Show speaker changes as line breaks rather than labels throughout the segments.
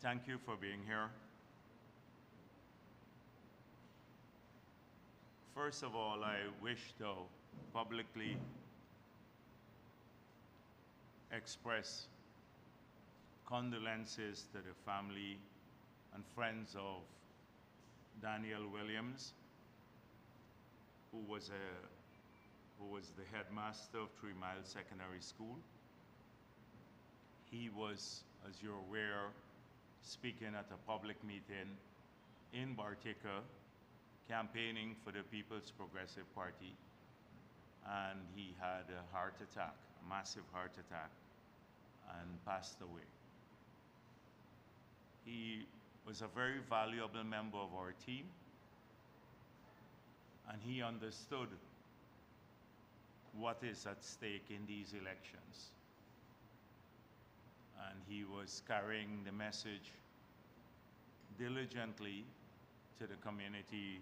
Thank you for being here. First of all, I wish to publicly express condolences to the family and friends of Daniel Williams, who was the headmaster of 3 Mile Secondary School. He was, as you're aware, speaking at a public meeting in Bartica, campaigning for the People's Progressive Party, and he had a heart attack, a massive heart attack, and passed away. He was a very valuable member of our team, and he understood what is at stake in these elections. And he was carrying the message diligently to the community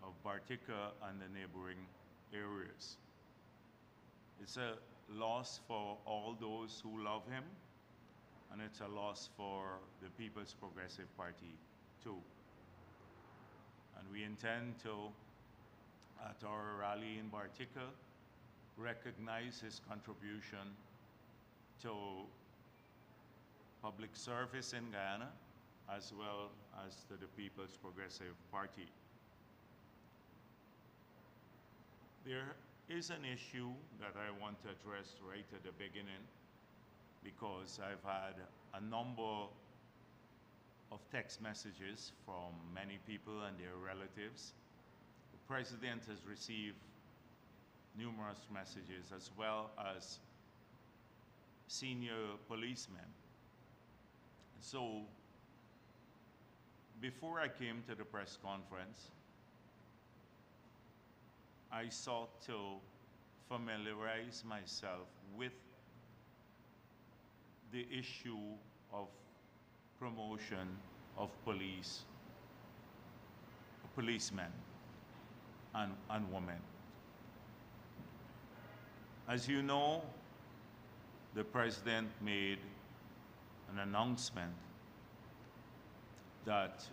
of Bartica and the neighboring areas. It's a loss for all those who love him, and it's a loss for the People's Progressive Party too. And we intend to, at our rally in Bartica, recognize his contribution to public service in Guyana, as well as to the People's Progressive Party. There is an issue that I want to address right at the beginning, because I've had a number of text messages from many people and their relatives. The President has received numerous messages, as well as senior policemen. So, before I came to the press conference, I sought to familiarize myself with the issue of promotion of policemen and women. As you know, the President made an announcement that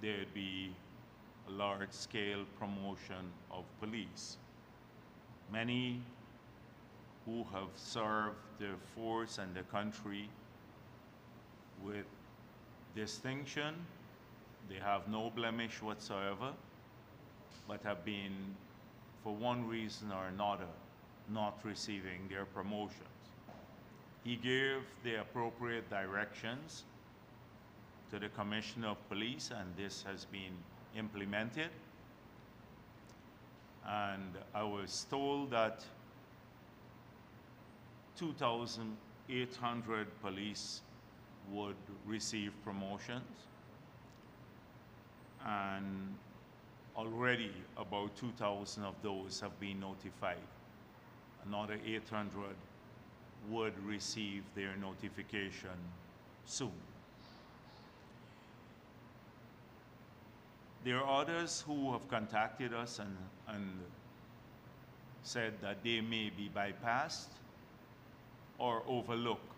there'd be a large-scale promotion of police. Many who have served the force and the country with distinction, they have no blemish whatsoever, but have been, for one reason or another, not receiving their promotions. He gave the appropriate directions to the Commissioner of Police, and this has been implemented. And I was told that 2,800 police would receive promotions, and already about 2,000 of those have been notified. Another 800 would receive their notification soon. There are others who have contacted us and said that they may be bypassed or overlooked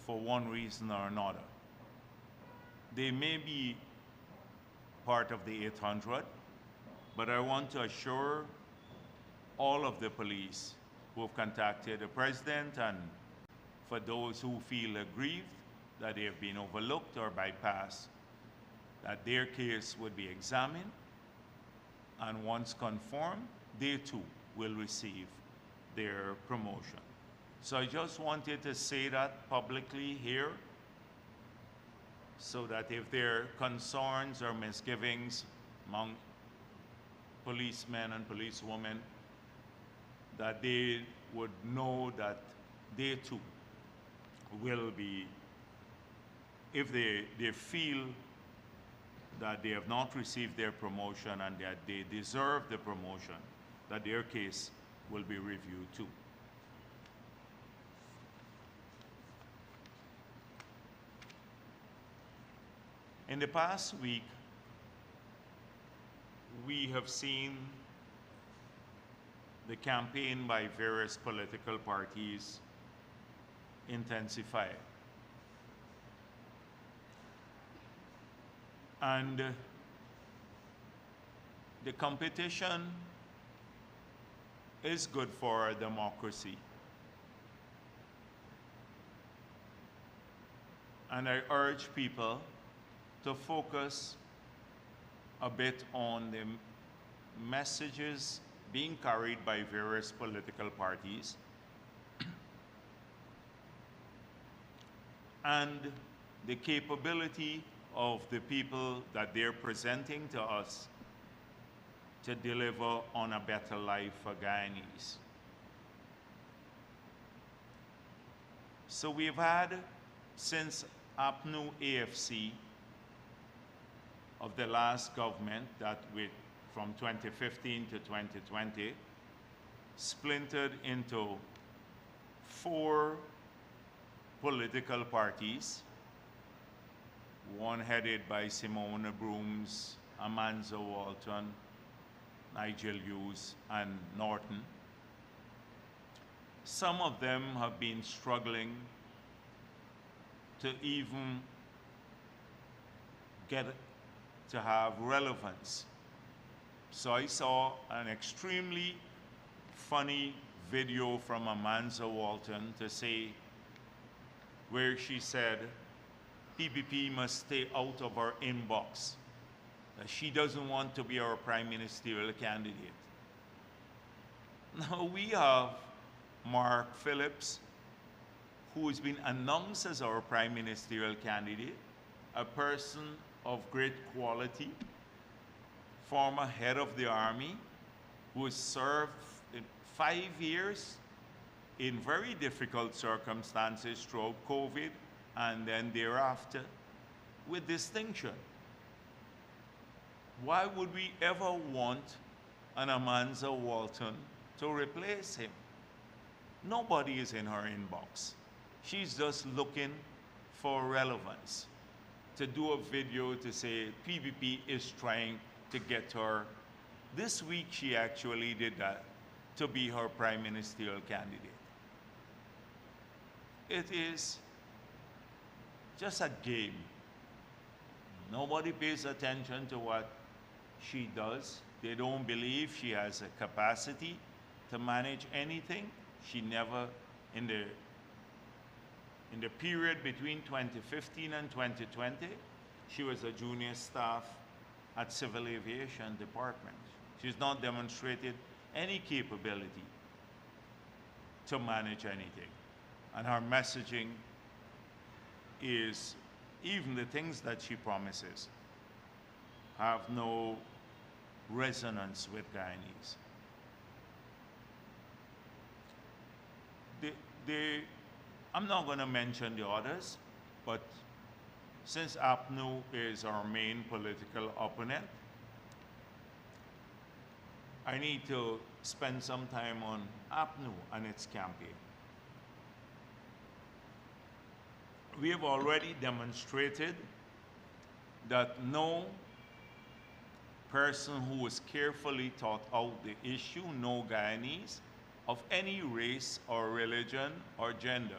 for one reason or another. They may be part of the 800, but I want to assure all of the police who have contacted the President, and for those who feel aggrieved that they have been overlooked or bypassed, that their case would be examined, and once confirmed, they too will receive their promotion. So I just wanted to say that publicly here, so that if there are concerns or misgivings among policemen and policewomen, that they would know that they too will be, if they feel that they have not received their promotion and that they deserve the promotion, that their case will be reviewed too. In the past week, we have seen the campaign by various political parties intensify. And the competition is good for a democracy. And I urge people to focus a bit on the messages being carried by various political parties and the capability of the people that they're presenting to us to deliver on a better life for Guyanese. So we've had, since APNU AFC of the last government that from 2015 to 2020, splintered into 4 political parties, one headed by Simona Brooms, Amanza Walton, Nigel Hughes, and Norton. Some of them have been struggling to even get to have relevance. So I saw an extremely funny video from Amanza Walton to say, where she said, PPP must stay out of our inbox. She doesn't want to be our prime ministerial candidate. Now we have Mark Phillips, who has been announced as our prime ministerial candidate, a person of great quality, former head of the army, who has served in 5 years in very difficult circumstances throughout COVID and then thereafter with distinction. Why would we ever want an Amanza Walton to replace him? Nobody is in her inbox. She's just looking for relevance, to do a video to say PPP is trying to get her. This week she actually did that, to be her prime ministerial candidate. It is just a game. Nobody pays attention to what she does. They don't believe she has a capacity to manage anything. She never, in the period between 2015 and 2020, she was a junior staff at Civil Aviation Department. She's not demonstrated any capability to manage anything. And her messaging is, even the things that she promises have no resonance with Guyanese. I'm not going to mention the others, but since APNU is our main political opponent, I need to spend some time on APNU and its campaign. We have already demonstrated that no person who has carefully thought out the issue, no Guyanese of any race or religion or gender,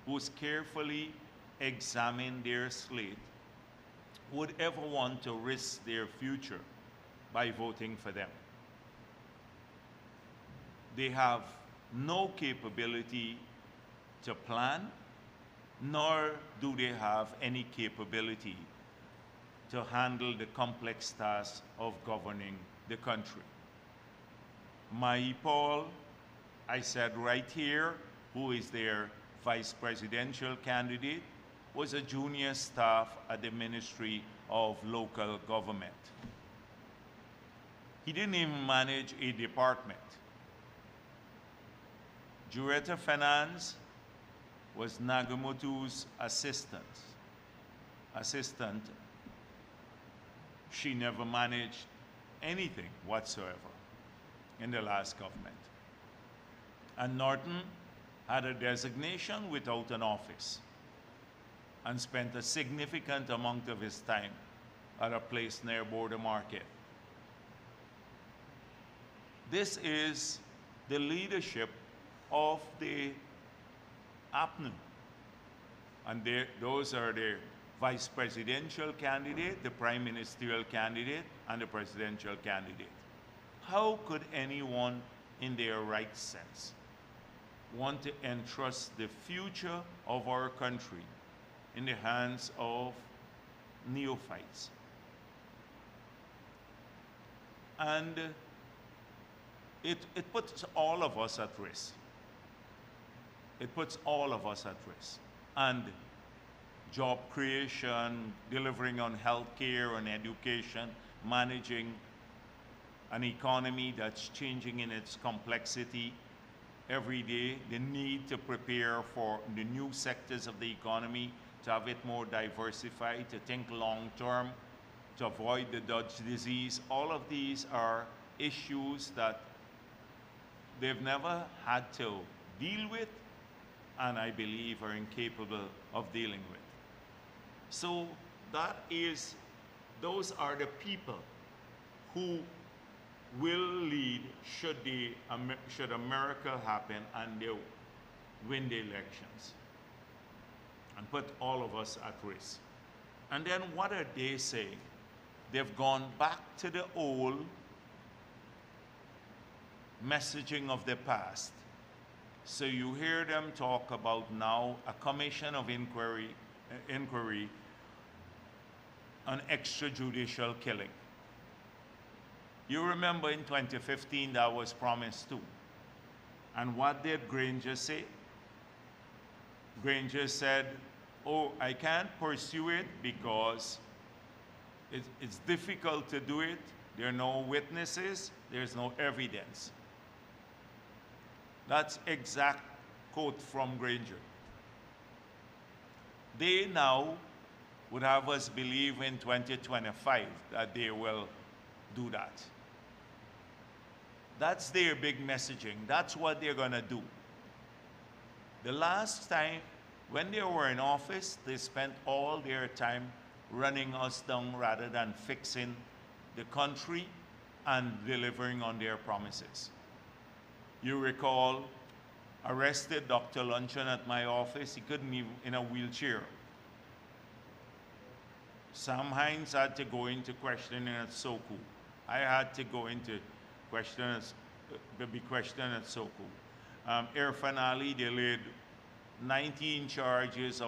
who's carefully examined their slate, would ever want to risk their future by voting for them. They have no capability to plan, nor do they have any capability to handle the complex task of governing the country. Mahi Paul, I said right here, who is their vice presidential candidate, was a junior staff at the Ministry of Local Government. He didn't even manage a department. Juretta Fernandes was Nagamotu's assistant. She never managed anything whatsoever in the last government. And Norton had a designation without an office and spent a significant amount of his time at a place near Border Market. This is the leadership of the APNU. And those are the vice presidential candidate, the prime ministerial candidate, and the presidential candidate. How could anyone in their right sense want to entrust the future of our country in the hands of neophytes? And it puts all of us at risk. It puts all of us at risk. And job creation, delivering on health care and education, managing an economy that's changing in its complexity every day, the need to prepare for the new sectors of the economy, to have it more diversified, to think long term, to avoid the Dutch disease. All of these are issues that they've never had to deal with, and I believe are incapable of dealing with. So those are the people who will lead should America happen and they win the elections and put all of us at risk. And then what are they saying? They've gone back to the old messaging of the past. So you hear them talk about now a commission of inquiry on extrajudicial killing. You remember in 2015 that was promised too. And what did Granger say? Granger said, oh, I can't pursue it because it's difficult to do it. There are no witnesses. There's no evidence. That's exact quote from Granger. They now would have us believe in 2025 that they will do that. That's their big messaging. That's what they're going to do. The last time, when they were in office, they spent all their time running us down rather than fixing the country and delivering on their promises. You recall, arrested Dr. Luncheon at my office. He couldn't even in a wheelchair. Sam Hines had to go into questioning at Soku. I had to go into be questioned at Soku. Irfan Ali, they laid 19 charges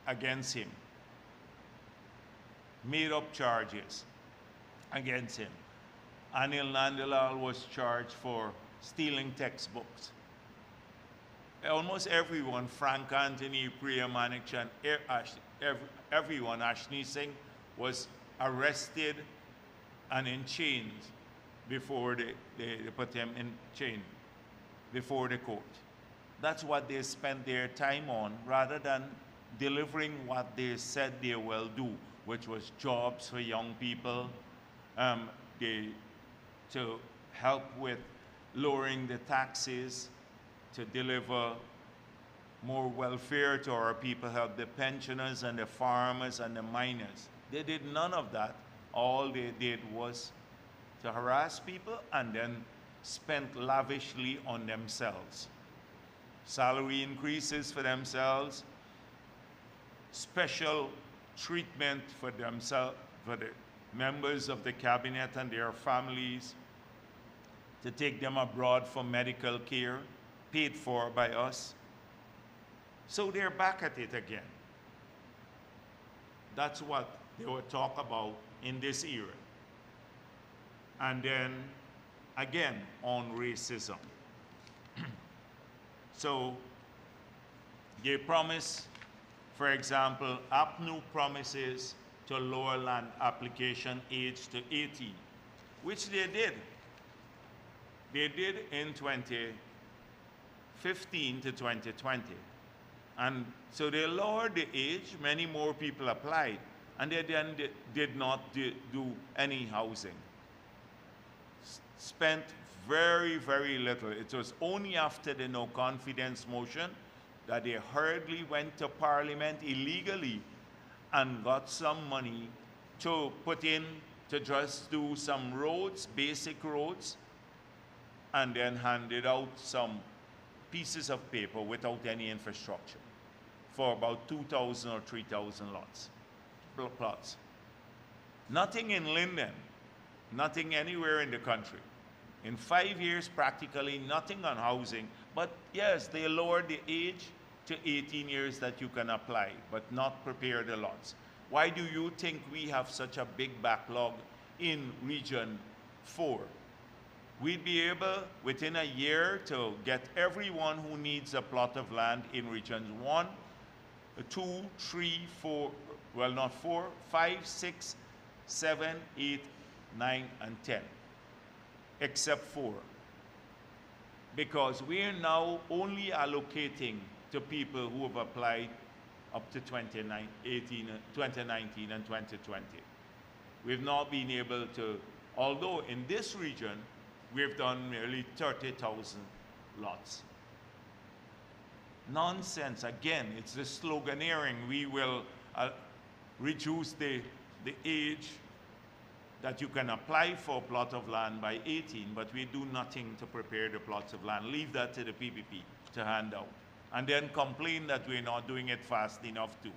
against him. Made up charges against him. Anil Nandalal was charged for stealing textbooks. Almost everyone, Frank Anthony, Priya Manikchan, everyone, Ashni Singh, was arrested and in chains before they put him in chain before the court. That's what they spent their time on, rather than delivering what they said they will do, which was jobs for young people, to help with lowering the taxes, to deliver more welfare to our people, help the pensioners and the farmers and the miners. They did none of that. All they did was to harass people and then spent lavishly on themselves. Salary increases for themselves, special treatment for themselves, for the members of the cabinet and their families, to take them abroad for medical care, paid for by us. So they're back at it again. That's what they will talk about in this era. And then, again, on racism. So they promise, for example, APNU promises to lower land application age to 18, which they did. They did in 2015 to 2020. And so they lowered the age, many more people applied, and they then did not do any housing. Spent very, very little. It was only after the no confidence motion that they hurriedly went to Parliament illegally and got some money to put in, to just do some roads, basic roads, and then handed out some pieces of paper without any infrastructure. for about 2,000 or 3,000 plots. Nothing in Linden, nothing anywhere in the country. In 5 years, practically nothing on housing. But yes, they lowered the age to 18 years that you can apply, but not prepare the lots. Why do you think we have such a big backlog in Region 4? We'd be able, within a year, to get everyone who needs a plot of land in Regions 1, 2, 3, 4, well, not 4, 5, 6, 7, 8, 9, and 10, except 4. Because we're now only allocating to people who have applied up to 2019 and 2020. We've not been able to, although in this region, we've done nearly 30,000 lots. Nonsense. Again, it's the sloganeering. We will reduce the age that you can apply for a plot of land by 18, but we do nothing to prepare the plots of land. Leave that to the PPP to hand out. And then complain that we're not doing it fast enough too.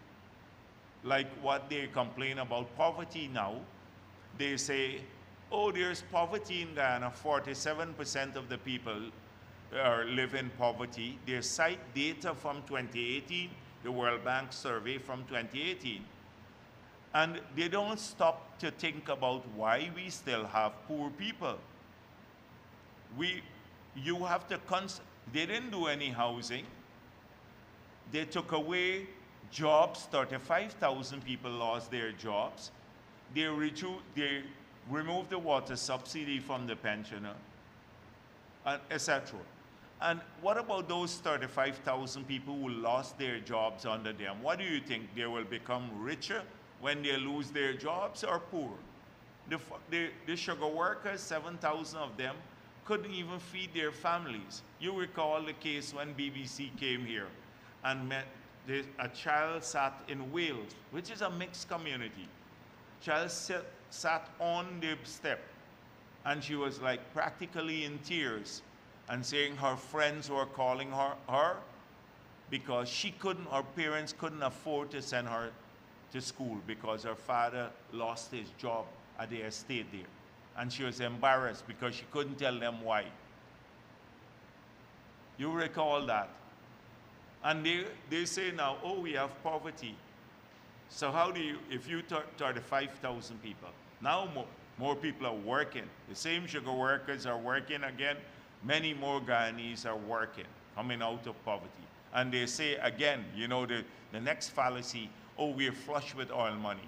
Like what they complain about poverty now. They say, oh, there's poverty in Guyana. 47% of the people live in poverty. They cite data from 2018, the World Bank survey from 2018. And they don't stop to think about why we still have poor people. You have to they didn't do any housing. They took away jobs. 35,000 people lost their jobs. They removed the water subsidy from the pensioner, etc. And what about those 35,000 people who lost their jobs under them? What do you think? They will become richer when they lose their jobs, or poor? The sugar workers, 7,000 of them, couldn't even feed their families. You recall the case when BBC came here and met a child sat in Wales, which is a mixed community. Child sat on the step, and she was like practically in tears and saying her friends were calling her because her parents couldn't afford to send her to school because her father lost his job at the estate there. And she was embarrassed because she couldn't tell them why. You recall that? And they say now, oh, we have poverty. So how do you, if you 35,000 people, now more people are working. The same sugar workers are working again. Many more Guyanese are working, coming out of poverty. And they say again, you know, the next fallacy, oh, we're flush with oil money.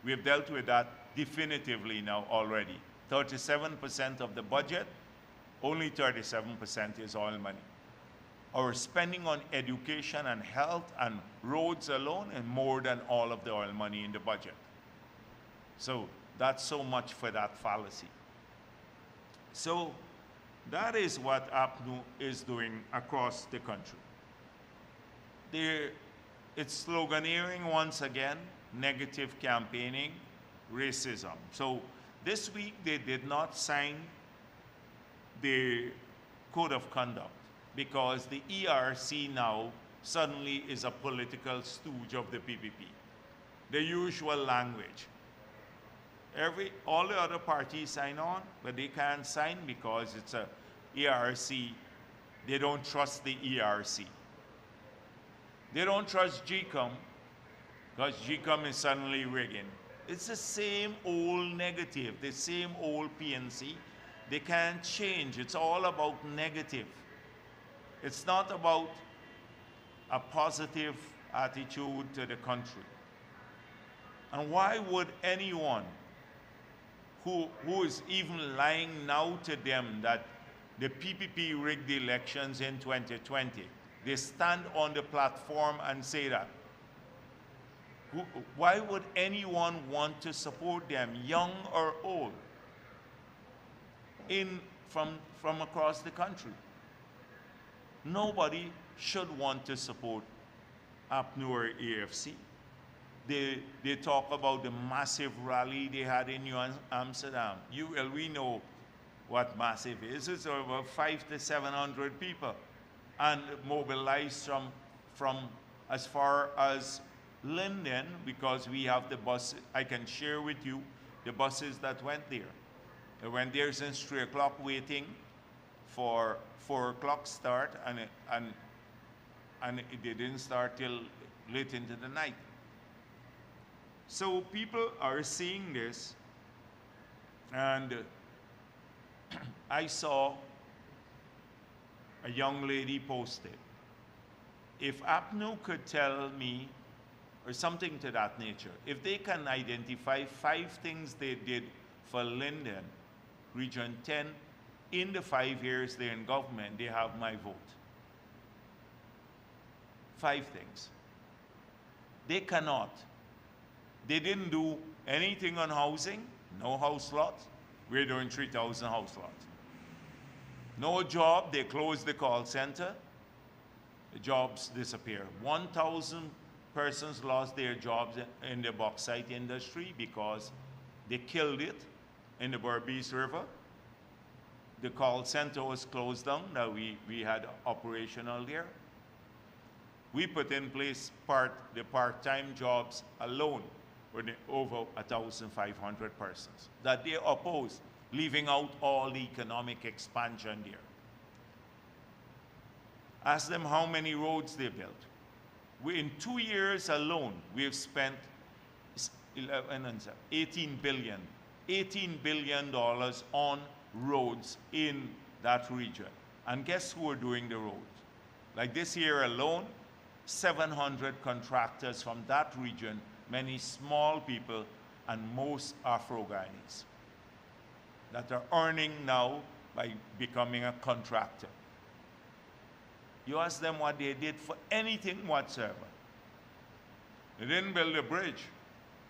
We've dealt with that definitively now already. 37% of the budget, only 37% is oil money. Our spending on education and health and roads alone is more than all of the oil money in the budget. So that's so much for that fallacy. So that is what APNU is doing across the country. It's sloganeering once again, negative campaigning, racism. So this week they did not sign the code of conduct because the ERC now suddenly is a political stooge of the PPP. The usual language. All the other parties sign on, but they can't sign because it's a ERC. They don't trust the ERC. They don't trust GCOM because GCOM is suddenly rigging. It's the same old negative, the same old PNC. They can't change. It's all about negative. It's not about a positive attitude to the country. And why would anyone who is even lying now to them that the PPP rigged the elections in 2020, they stand on the platform and say that? Why would anyone want to support them, young or old, from across the country? Nobody should want to support APNU or AFC. They talk about the massive rally they had in New Amsterdam. We know what massive is. It's over 500 to 700 people and mobilized from as far as Linden, because we have the bus, I can share with you the buses that went there. They went there since 3 o'clock waiting for 4 o'clock start, and it didn't start till late into the night. So people are seeing this, and I saw a young lady posted, if APNU could tell me, or something to that nature, if they can identify 5 things they did for Linden, Region 10, in the 5 years they're in government, they have my vote. 5 things. They cannot. They didn't do anything on housing, no house lots. We're doing 3,000 house lots. No job, they closed the call center. The jobs disappear. 1,000 persons lost their jobs in the bauxite industry because they killed it in the Berbice River. The call center was closed down that we had operational there. We put in place the part-time jobs alone for over 1,500 persons that they opposed, leaving out all the economic expansion there. Ask them how many roads they built. In 2 years alone, we have spent $18 billion on roads in that region. And guess who are doing the roads? Like this year alone, 700 contractors from that region, many small people, and most Afro-Guyanese that are earning now by becoming a contractor. You ask them what they did for anything whatsoever. They didn't build a bridge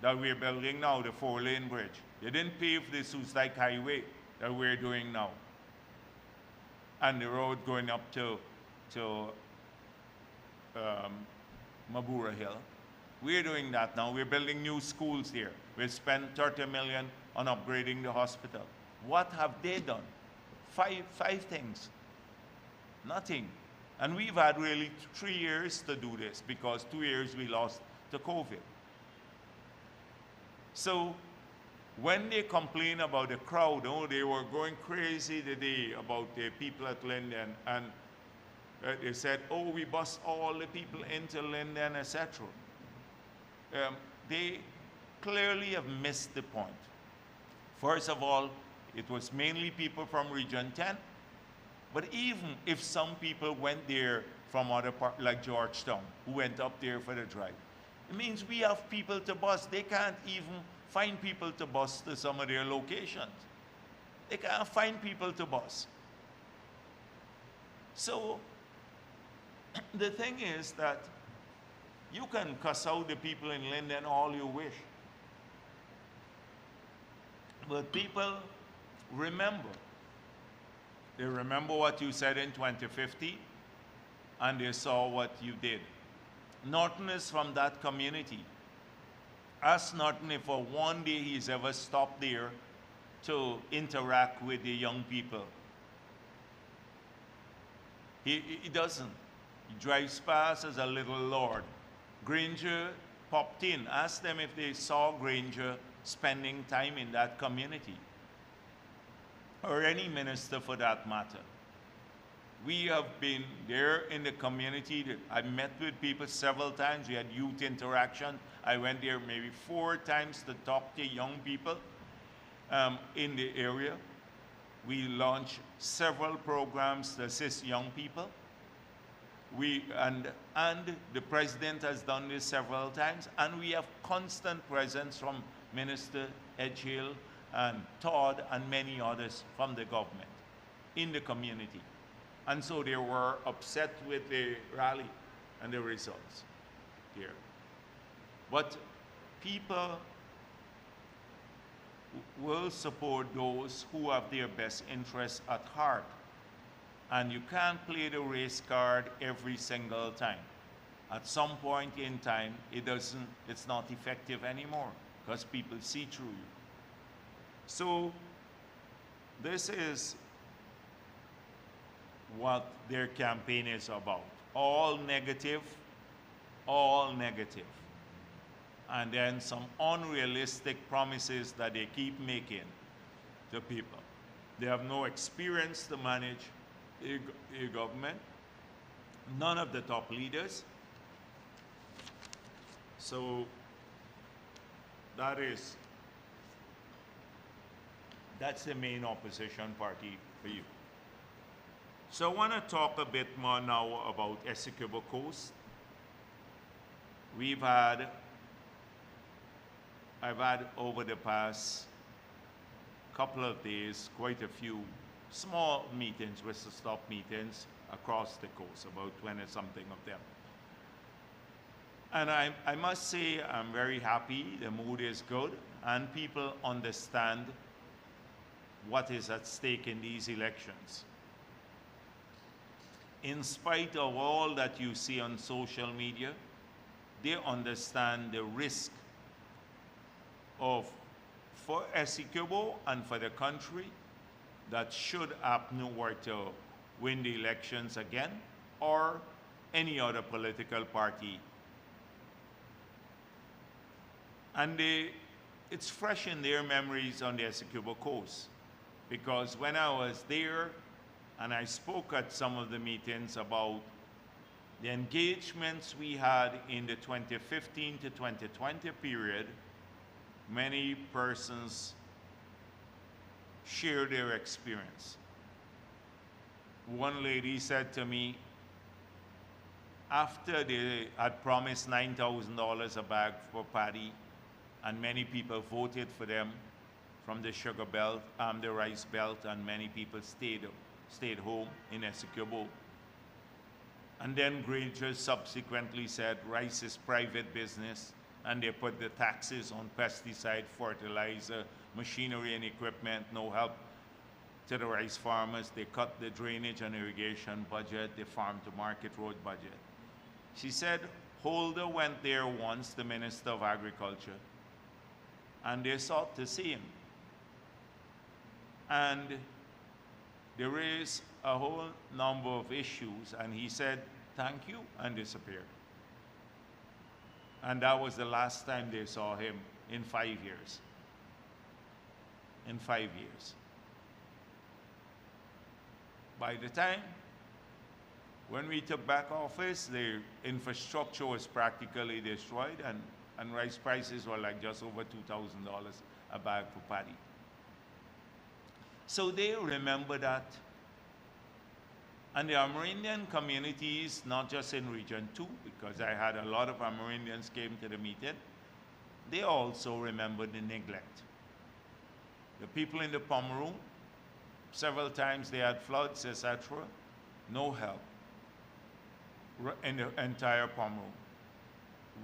that we're building now, the 4-lane bridge. They didn't pave the Soos-Dyke Highway that we're doing now, and the road going up to Mabura Hill. We're doing that now. We're building new schools here. We've spent $30 million on upgrading the hospital. What have they done? Five things. Nothing. And we've had really 3 years to do this because 2 years we lost to COVID. So when they complain about the crowd, oh, they were going crazy today about the people at Linden, and they said, oh, we bust all the people into Linden, etc. They clearly have missed the point. First of all, it was mainly people from Region 10, but even if some people went there from other parts, like Georgetown, who went up there for the drive, it means we have people to bus. They can't even find people to bus to some of their locations. They can't find people to bus. So the thing is that you can cuss out the people in Linden all you wish. But people remember. They remember what you said in 2050, and they saw what you did. Norton is from that community. Ask Norton if for one day he's ever stopped there to interact with the young people. He doesn't. He drives past as a little lord. Granger popped in. Ask them if they saw Granger spending time in that community, or any minister for that matter. We have been there in the community. I met with people several times. We had youth interaction. I went there maybe 4 times to talk to young people in the area. We launched several programs to assist young people. And the president has done this several times, and we have constant presence from Minister Edgehill and Todd and many others from the government in the community. And so they were upset with the rally and the results here. But people will support those who have their best interests at heart. And you can't play the race card every single time. At some point in time, it's not effective anymore because people see through you. So this is what their campaign is about. All negative, all negative. And then some unrealistic promises that they keep making to people. They have no experience to manage a government, none of the top leaders. So that's the main opposition party for you. So I want to talk a bit more now about Essequibo Coast. I've had over the past couple of days quite a few small meetings, whistle-stop meetings across the coast, about 20-something of them. And I must say I'm very happy, the mood is good, and people understand what is at stake in these elections. In spite of all that you see on social media, they understand the risk for Essequibo and for the country that should APNU were to win the elections again, or any other political party. And it's fresh in their memories on the Essequibo Coast, because when I was there and I spoke at some of the meetings about the engagements we had in the 2015 to 2020 period, many persons share their experience. One lady said to me, after they had promised $9,000 a bag for paddy, and many people voted for them from the sugar belt, the rice belt, and many people stayed home in Essequibo. And then Granger subsequently said rice is private business, and they put the taxes on pesticide, fertilizer, machinery and equipment, no help to the rice farmers. They cut the drainage and irrigation budget, the farm to market road budget. She said Holder went there once, the Minister of Agriculture, and they sought to see him. And they raised a whole number of issues, and he said, thank you, and disappeared. And that was the last time they saw him in 5 years. In 5 years. By the time, when we took back office, the infrastructure was practically destroyed, and rice prices were like just over $2,000 a bag for paddy. So they remember that. And the Amerindian communities, not just in Region 2, because I had a lot of Amerindians came to the meeting, they also remember the neglect. The people in the Pomeroon, several times they had floods, etc., no help in the entire Pomeroon.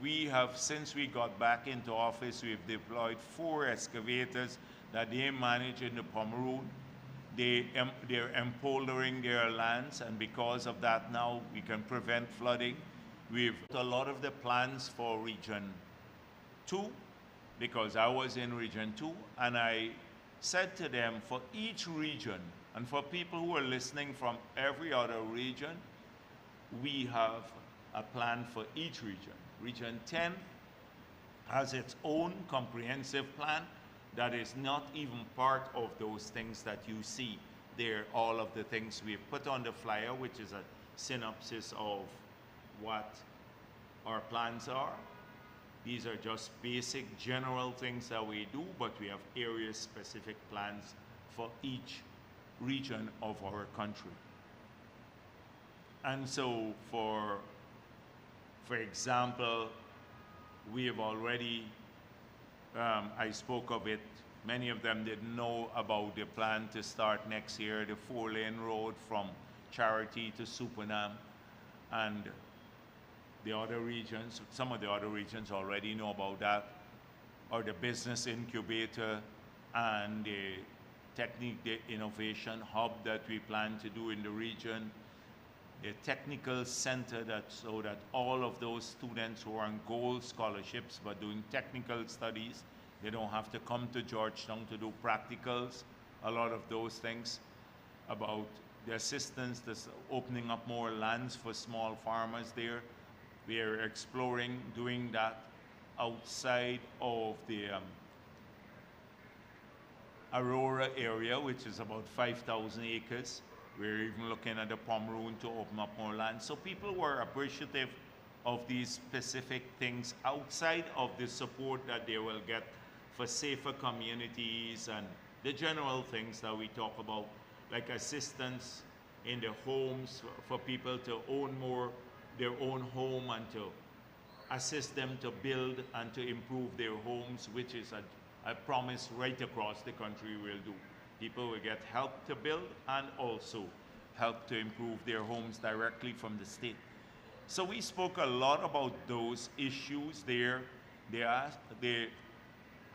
We have, since we got back into office, we've deployed 4 excavators that they manage in the Pomeroon. They're empoldering their lands, and because of that now we can prevent flooding. We've a lot of the plans for Region 2, because I was in Region 2, and I said to them, for each region, and for people who are listening from every other region, we have a plan for each region. Region 10 has its own comprehensive plan that is not even part of those things that you see there, all of the things we've put on the flyer, which is a synopsis of what our plans are. These are just basic general things that we do, but we have area-specific plans for each region of our country. And so for example, we have already, I spoke of it, many of them didn't know about the plan to start next year, the 4-lane road from Charity to Supernam, and the other regions, some of the other regions already know about that, or the business incubator and the innovation hub that we plan to do in the region, the technical center so that all of those students who are on gold scholarships but doing technical studies, they don't have to come to Georgetown to do practicals, a lot of those things, about the assistance, that's opening up more lands for small farmers there, We are exploring doing that outside of the Aurora area, which is about 5,000 acres. We're even looking at the Pomeroon to open up more land. So people were appreciative of these specific things outside of the support that they will get for safer communities and the general things that we talk about, like assistance in their homes for people to own more their own home and to assist them to build and to improve their homes, which is a promise right across the country we'll do. People will get help to build and also help to improve their homes directly from the state. So we spoke a lot about those issues there.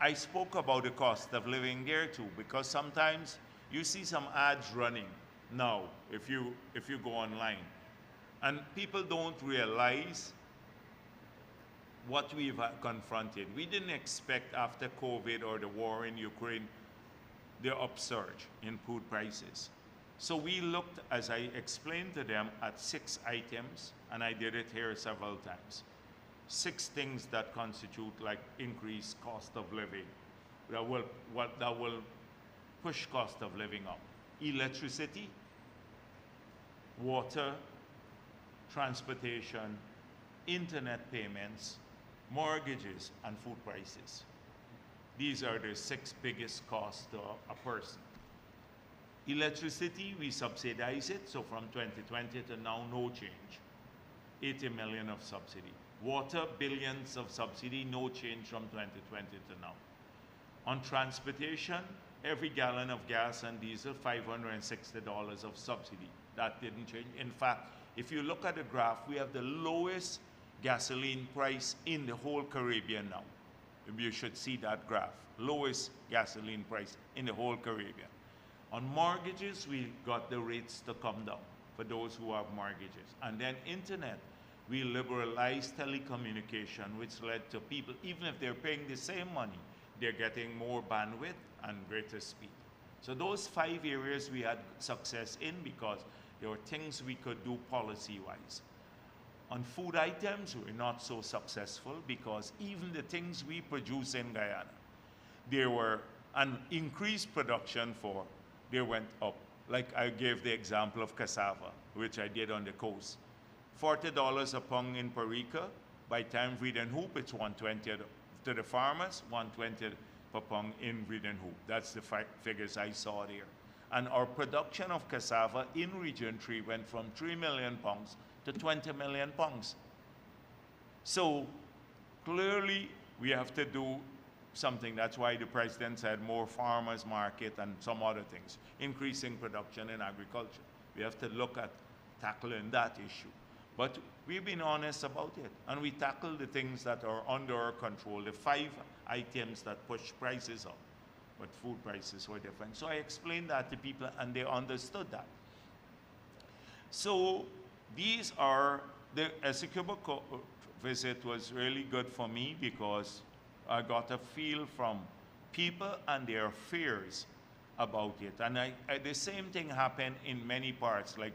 I spoke about the cost of living there too, because sometimes you see some ads running now if you go online, and people don't realize what we've confronted. We didn't expect after COVID or the war in Ukraine the upsurge in food prices. So we looked, as I explained to them, at 6 items, and I did it here several times. 6 things that constitute like increased cost of living, that will push cost of living up. Electricity, water, transportation, internet payments, mortgages, and food prices. These are the 6 biggest costs to a person. Electricity, we subsidize it, so from 2020 to now, no change. 80 million of subsidy. Water, billions of subsidy, no change from 2020 to now. On transportation, every gallon of gas and diesel, $560 of subsidy. That didn't change. In fact, if you look at the graph, we have the lowest gasoline price in the whole Caribbean now. You should see that graph. Lowest gasoline price in the whole Caribbean. On mortgages, we got the rates to come down for those who have mortgages. And then internet, we liberalized telecommunication, which led to people, even if they're paying the same money, they're getting more bandwidth and greater speed. So those 5 areas we had success in because there were things we could do policy-wise. On food items, we're not so successful because even the things we produce in Guyana, there were an increased production for, they went up. Like I gave the example of cassava, which I did on the coast. $40 a pound in Perica. By time Reed and Hoop, it's $120 to the farmers, $120 per pound in Reed and Hoop. That's the figures I saw there. And our production of cassava in Region 3 went from 3 million pounds to 20 million pounds. So clearly we have to do something. That's why the president said more farmers market and some other things, increasing production in agriculture. We have to look at tackling that issue. But we've been honest about it, and we tackle the things that are under our control, the 5 items that push prices up, but food prices were different. So I explained that to people, and they understood that. So these are, the Essequibo visit was really good for me because I got a feel from people and their fears about it. And the same thing happened in many parts, like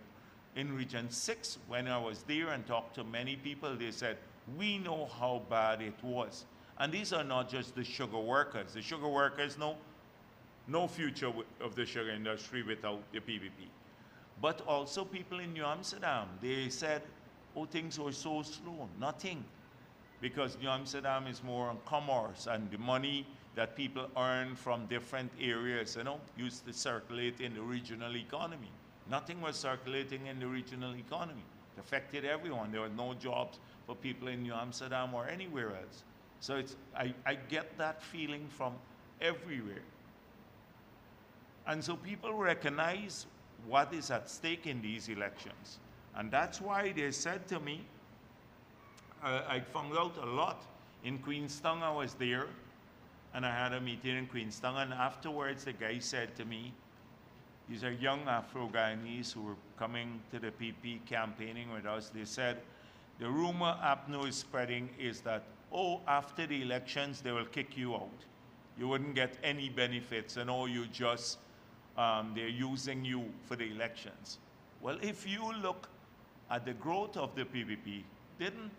in Region 6, when I was there and talked to many people, they said, we know how bad it was. And these are not just the sugar workers. The sugar workers know no future of the sugar industry without the PPP. But also people in New Amsterdam, they said, oh, things were so slow, nothing. Because New Amsterdam is more on commerce, and the money that people earn from different areas, used to circulate in the regional economy. Nothing was circulating in the regional economy. It affected everyone. There were no jobs for people in New Amsterdam or anywhere else. So I get that feeling from everywhere. And so people recognize what is at stake in these elections. And that's why they said to me, I found out a lot. In Queenstown, I was there, and I had a meeting in Queenstown, and afterwards the guy said to me, these are young Afro-Guyanese who were coming to the PP campaigning with us. They said, the rumor APNO is spreading is that, oh, after the elections, they will kick you out. You wouldn't get any benefits, and oh, you just, they're using you for the elections. Well, if you look at the growth of the PPP, didn't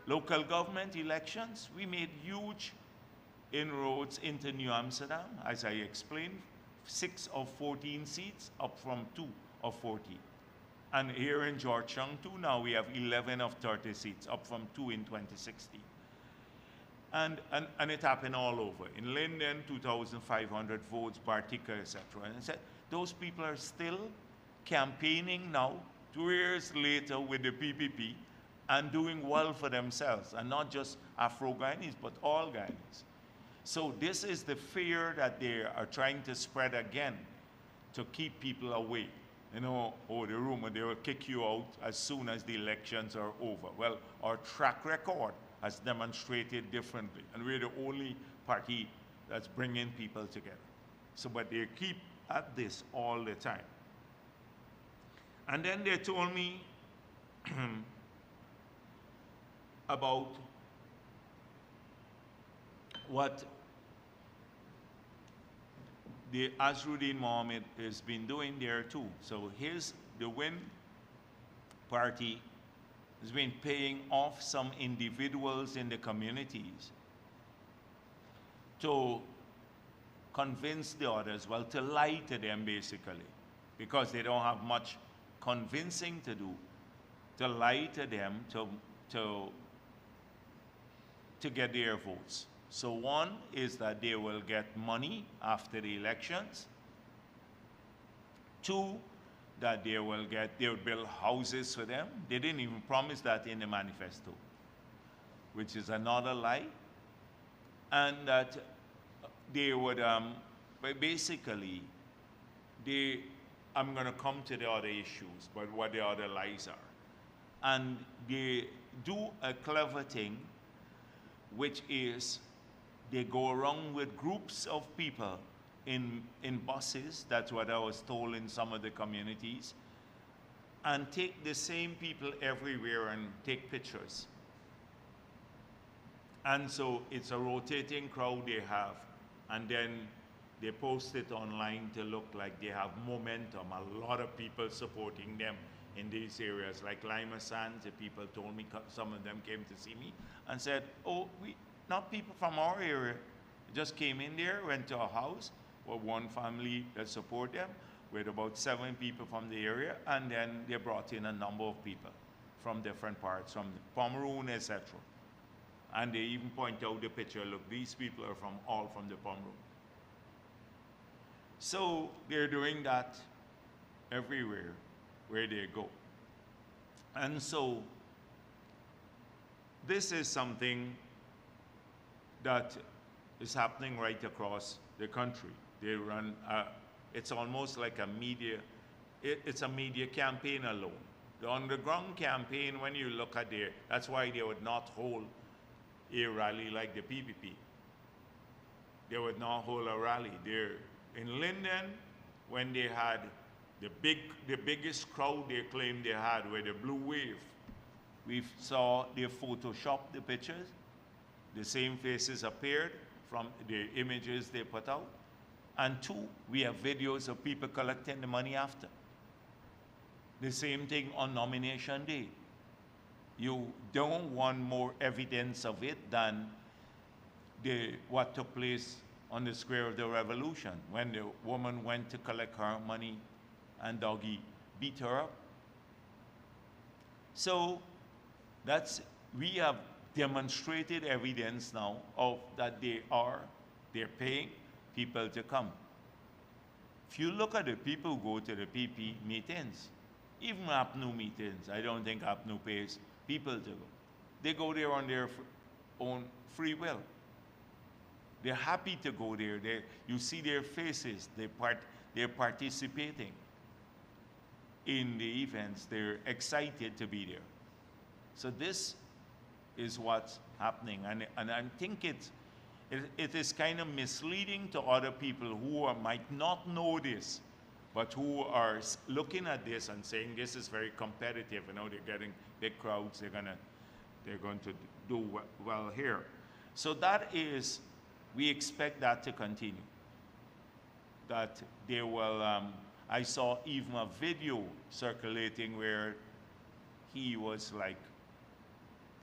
local government elections, we made huge inroads into New Amsterdam, as I explained, 6 of 14 seats, up from 2 of 14. And here in Georgetown too, now we have 11 of 30 seats, up from 2 in 2016. And it happened all over. In Linden, 2,500 votes, Bartica, etc. And I said, those people are still campaigning now, 2 years later with the PPP, and doing well for themselves, and not just Afro-Guyanese, but all Guyanese. So this is the fear that they are trying to spread again to keep people away. You know, oh, the rumor, they will kick you out as soon as the elections are over. Well, our track record has demonstrated differently, and we're the only party that's bringing people together. So, but they keep at this all the time. And then they told me about what the Azruddin Mohammed has been doing there too. So the WIN party has been paying off some individuals in the communities to convince the others, well, to lie to them basically, because they don't have much convincing to do, to lie to them to get their votes. So one is that they will get money after the elections. 2, that they'll build houses for them. They didn't even promise that in the manifesto, which is another lie. And that they would, basically, I'm going to come to the other issues, but what the other lies are. And they do a clever thing, which is they go around with groups of people in buses, that's what I was told in some of the communities, and take the same people everywhere and take pictures. And so it's a rotating crowd they have, and then they post it online to look like they have momentum, a lot of people supporting them in these areas. Like Lima Sands, the people told me, some of them came to see me and said, oh, not people from our area, just came in there, went to a house with one family that support them, with about 7 people from the area, and then they brought in a number of people from different parts, from Pomeroon, etc. And they even point out the picture, look, these people are all from the Pomeroon. So they're doing that everywhere where they go. And so this is something that is happening right across the country. They run, it's almost like a media, it's a media campaign alone. The underground campaign, when you look at there, that's why they would not hold a rally like the PPP. They would not hold a rally. They're in Linden, when they had the biggest crowd they claimed they had with the Blue Wave, we saw they photoshopped the pictures. The same faces appeared from the images they put out. And 2, we have videos of people collecting the money after. The same thing on nomination day. You don't want more evidence of it than what took place on the Square of the Revolution, when the woman went to collect her money and Doggy beat her up. So we have demonstrated evidence now of that they're paying people to come. If you look at the people who go to the PP meetings, even APNU meetings, I don't think APNU pays people to go. They go there on their own free will. They're happy to go there. You see their faces. They're participating in the events. They're excited to be there. So this is what's happening. And I think it is kind of misleading to other people who might not know this, but who are looking at this and saying this is very competitive. You know, they're getting big crowds. They're going to do well here. So that is, we expect that to continue. That they will. I saw even a video circulating where he was like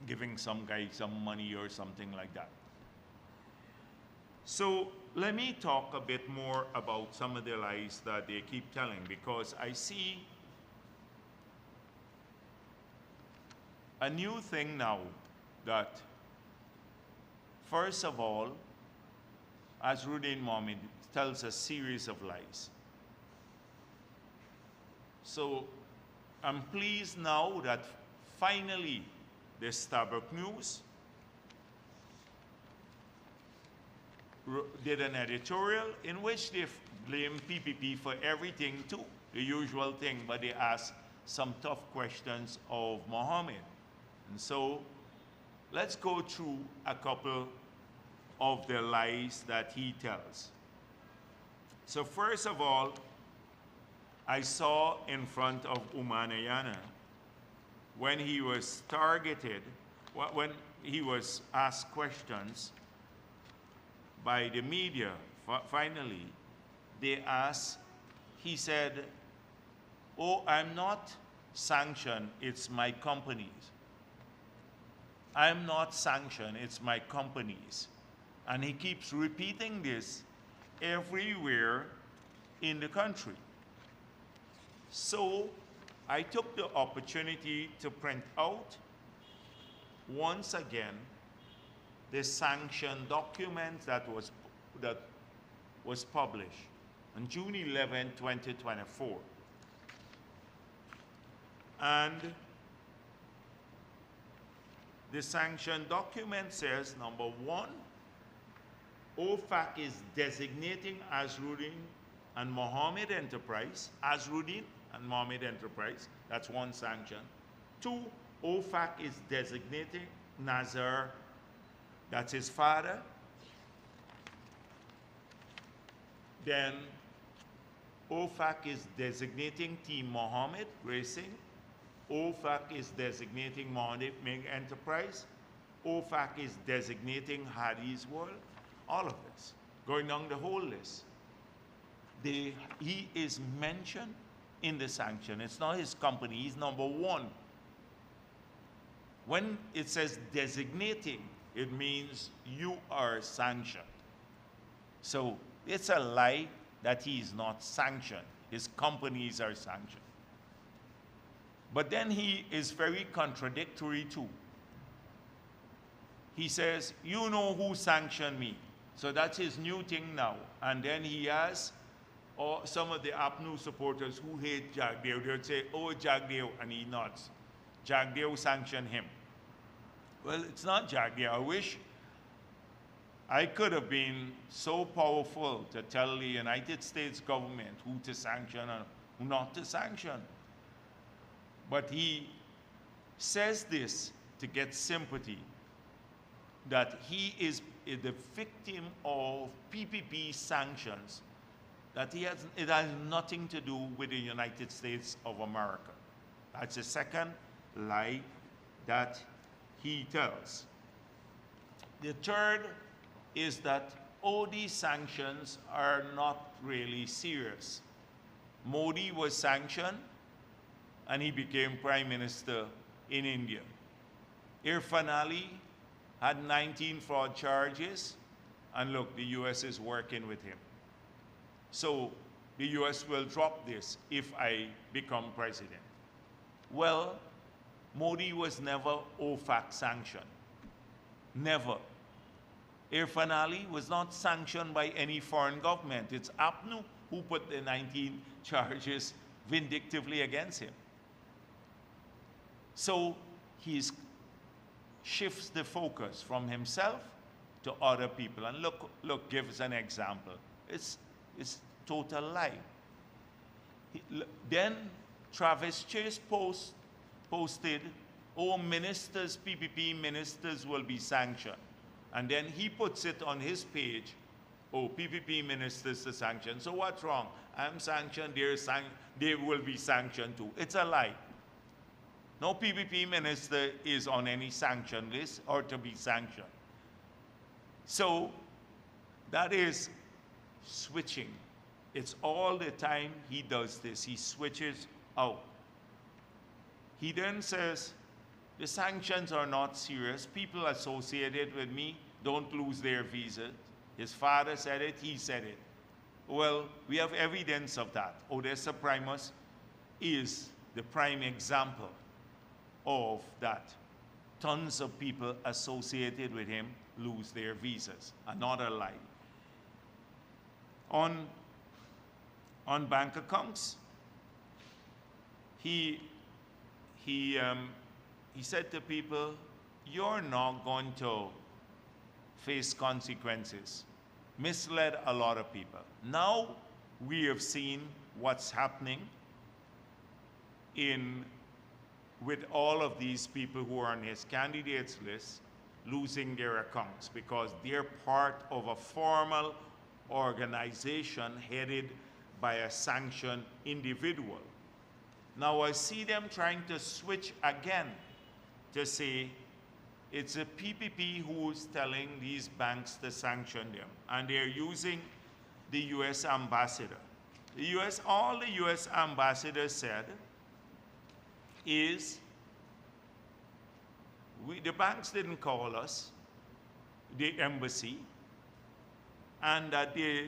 giving some guy some money or something like that. So let me talk a bit more about some of the lies that they keep telling, because I see a new thing now that, first of all, Azruddin Mohammed tells a series of lies. So I'm pleased now that finally the Starbuck News did an editorial in which they blame PPP for everything too, the usual thing, but they asked some tough questions of Mohammed. And so let's go through a couple of the lies that he tells. So first of all, I saw in front of Umanayana when he was targeted, when he was asked questions by the media, finally, they asked, he said, "Oh, I'm not sanctioned, it's my companies. I'm not sanctioned, it's my companies." And he keeps repeating this everywhere in the country. So I took the opportunity to print out once again the sanction document that was published on June 11, 2024. And the sanction document says, number one, OFAC is designating Azruddin and Mohammed Enterprise, Azruddin and Mohammed Enterprise, that's one sanction. Two, OFAC is designating Nazar, that's his father. Then OFAC is designating Team Mohammed Racing. OFAC is designating Mohammed Enterprise. OFAC is designating Hadi's World. All of this, going down the whole list. He is mentioned in the sanction. It's not his company, he's number one. When it says designating, it means you are sanctioned. So it's a lie that he is not sanctioned. His companies are sanctioned. But then he is very contradictory too. He says, you know who sanctioned me. So that's his new thing now. And then he has some of the APNU supporters who hate Jagdeo. They'll say, oh, Jagdeo, and he nods. Jagdeo sanctioned him. Well, it's not Jagdeo. I wish I could have been so powerful to tell the United States government who to sanction and who not to sanction. But he says this to get sympathy, that he is the victim of PPP sanctions, that it has nothing to do with the United States of America. That's the second lie that he tells. The third is that all these sanctions are not really serious. Modi was sanctioned and he became Prime Minister in India. Irfan Ali had 19 fraud charges, and look, the US is working with him. So the US will drop this if I become president. Well, Modi was never OFAC sanctioned. Never. Irfan Ali was not sanctioned by any foreign government. It's APNU who put the 19 charges vindictively against him. So he shifts the focus from himself to other people. And look, give us an example. It's total lie. Then Travis Chase posted, oh, ministers, PPP ministers will be sanctioned. And then he puts it on his page, oh, PPP ministers to sanction. So what's wrong? I'm sanctioned, they will be sanctioned too. It's a lie. No PPP minister is on any sanction list or to be sanctioned. So that is switching. It's all the time he does this. He switches out. He then says, The sanctions are not serious. People associated with me don't lose their visa. His father said it, he said it. Well, we have evidence of that. Odessa Primus is the prime example of that. Tons of people associated with him lose their visas. Another lie. On bank accounts, he said to people, you're not going to face consequences. Misled a lot of people. Now we have seen what's happening with all of these people who are on his candidates list losing their accounts because they're part of a formal organization headed by a sanctioned individual. Now I see them trying to switch again to say it's a PPP who's telling these banks to sanction them, and they're using the US ambassador. All the US ambassador said is, the banks didn't call us, the embassy, and that the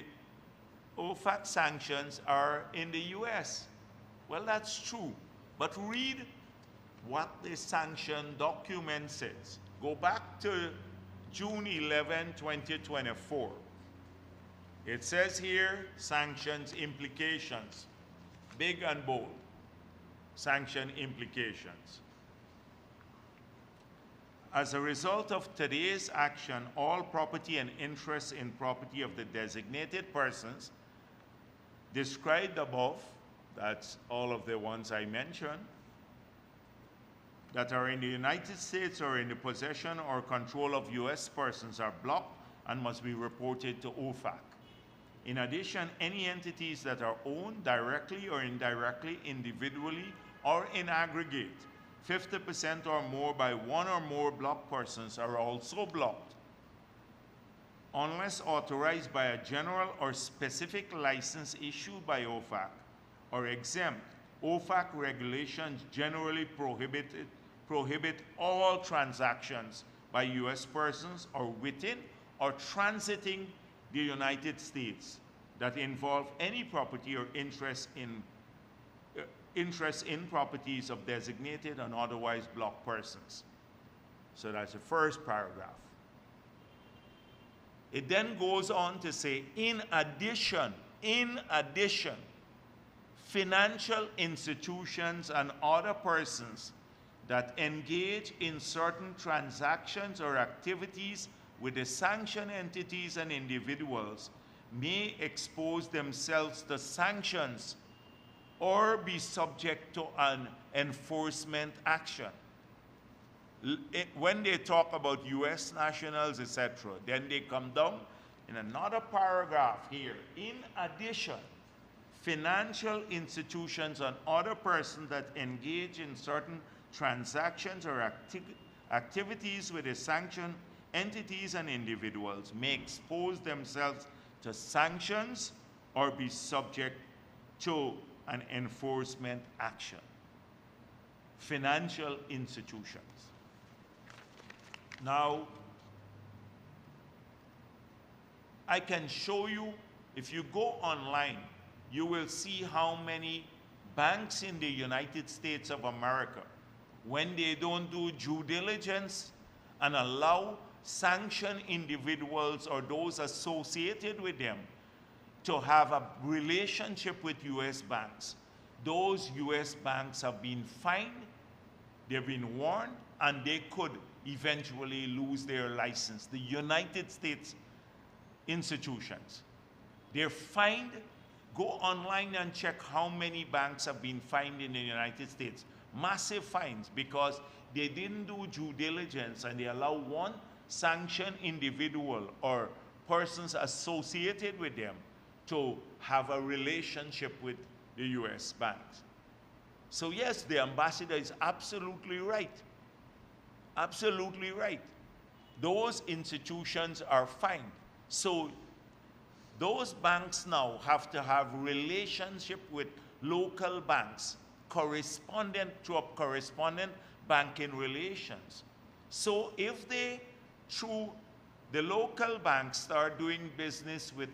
OFAC sanctions are in the US. Well, that's true, but read what the sanction document says. Go back to June 11, 2024. It says here, sanctions implications, big and bold, sanction implications. As a result of today's action, all property and interests in property of the designated persons described above, that's all of the ones I mentioned, that are in the United States or in the possession or control of US persons are blocked and must be reported to OFAC. In addition, any entities that are owned directly or indirectly, individually, or in aggregate, 50% or more by one or more blocked persons are also blocked. Unless authorized by a general or specific license issued by OFAC or exempt, OFAC regulations generally prohibit all transactions by US persons or within or transiting the United States that involve any property or interest in properties of designated and otherwise blocked persons. So that's the first paragraph. It then goes on to say, in addition, financial institutions and other persons that engage in certain transactions or activities with the sanctioned entities and individuals may expose themselves to sanctions or be subject to an enforcement action. When they talk about US nationals, etc., then they come down in another paragraph here. In addition, financial institutions and other persons that engage in certain transactions or activities with the sanctioned entities and individuals may expose themselves to sanctions or be subject to an enforcement action. Financial institutions. Now, I can show you, if you go online, you will see how many banks in the United States of America, when they don't do due diligence and allow sanctioned individuals or those associated with them to have a relationship with US banks, those US banks have been fined, they've been warned, and they could eventually lose their license. The United States institutions, they're fined. Go online and check how many banks have been fined in the United States. Massive fines because they didn't do due diligence and they allow one sanctioned individual or persons associated with them to have a relationship with the US banks. So yes, the ambassador is absolutely right. Absolutely right. Those institutions are fined. So those banks now have to have relationship with local banks, correspondent banking relations. So if they, through the local banks, start doing business with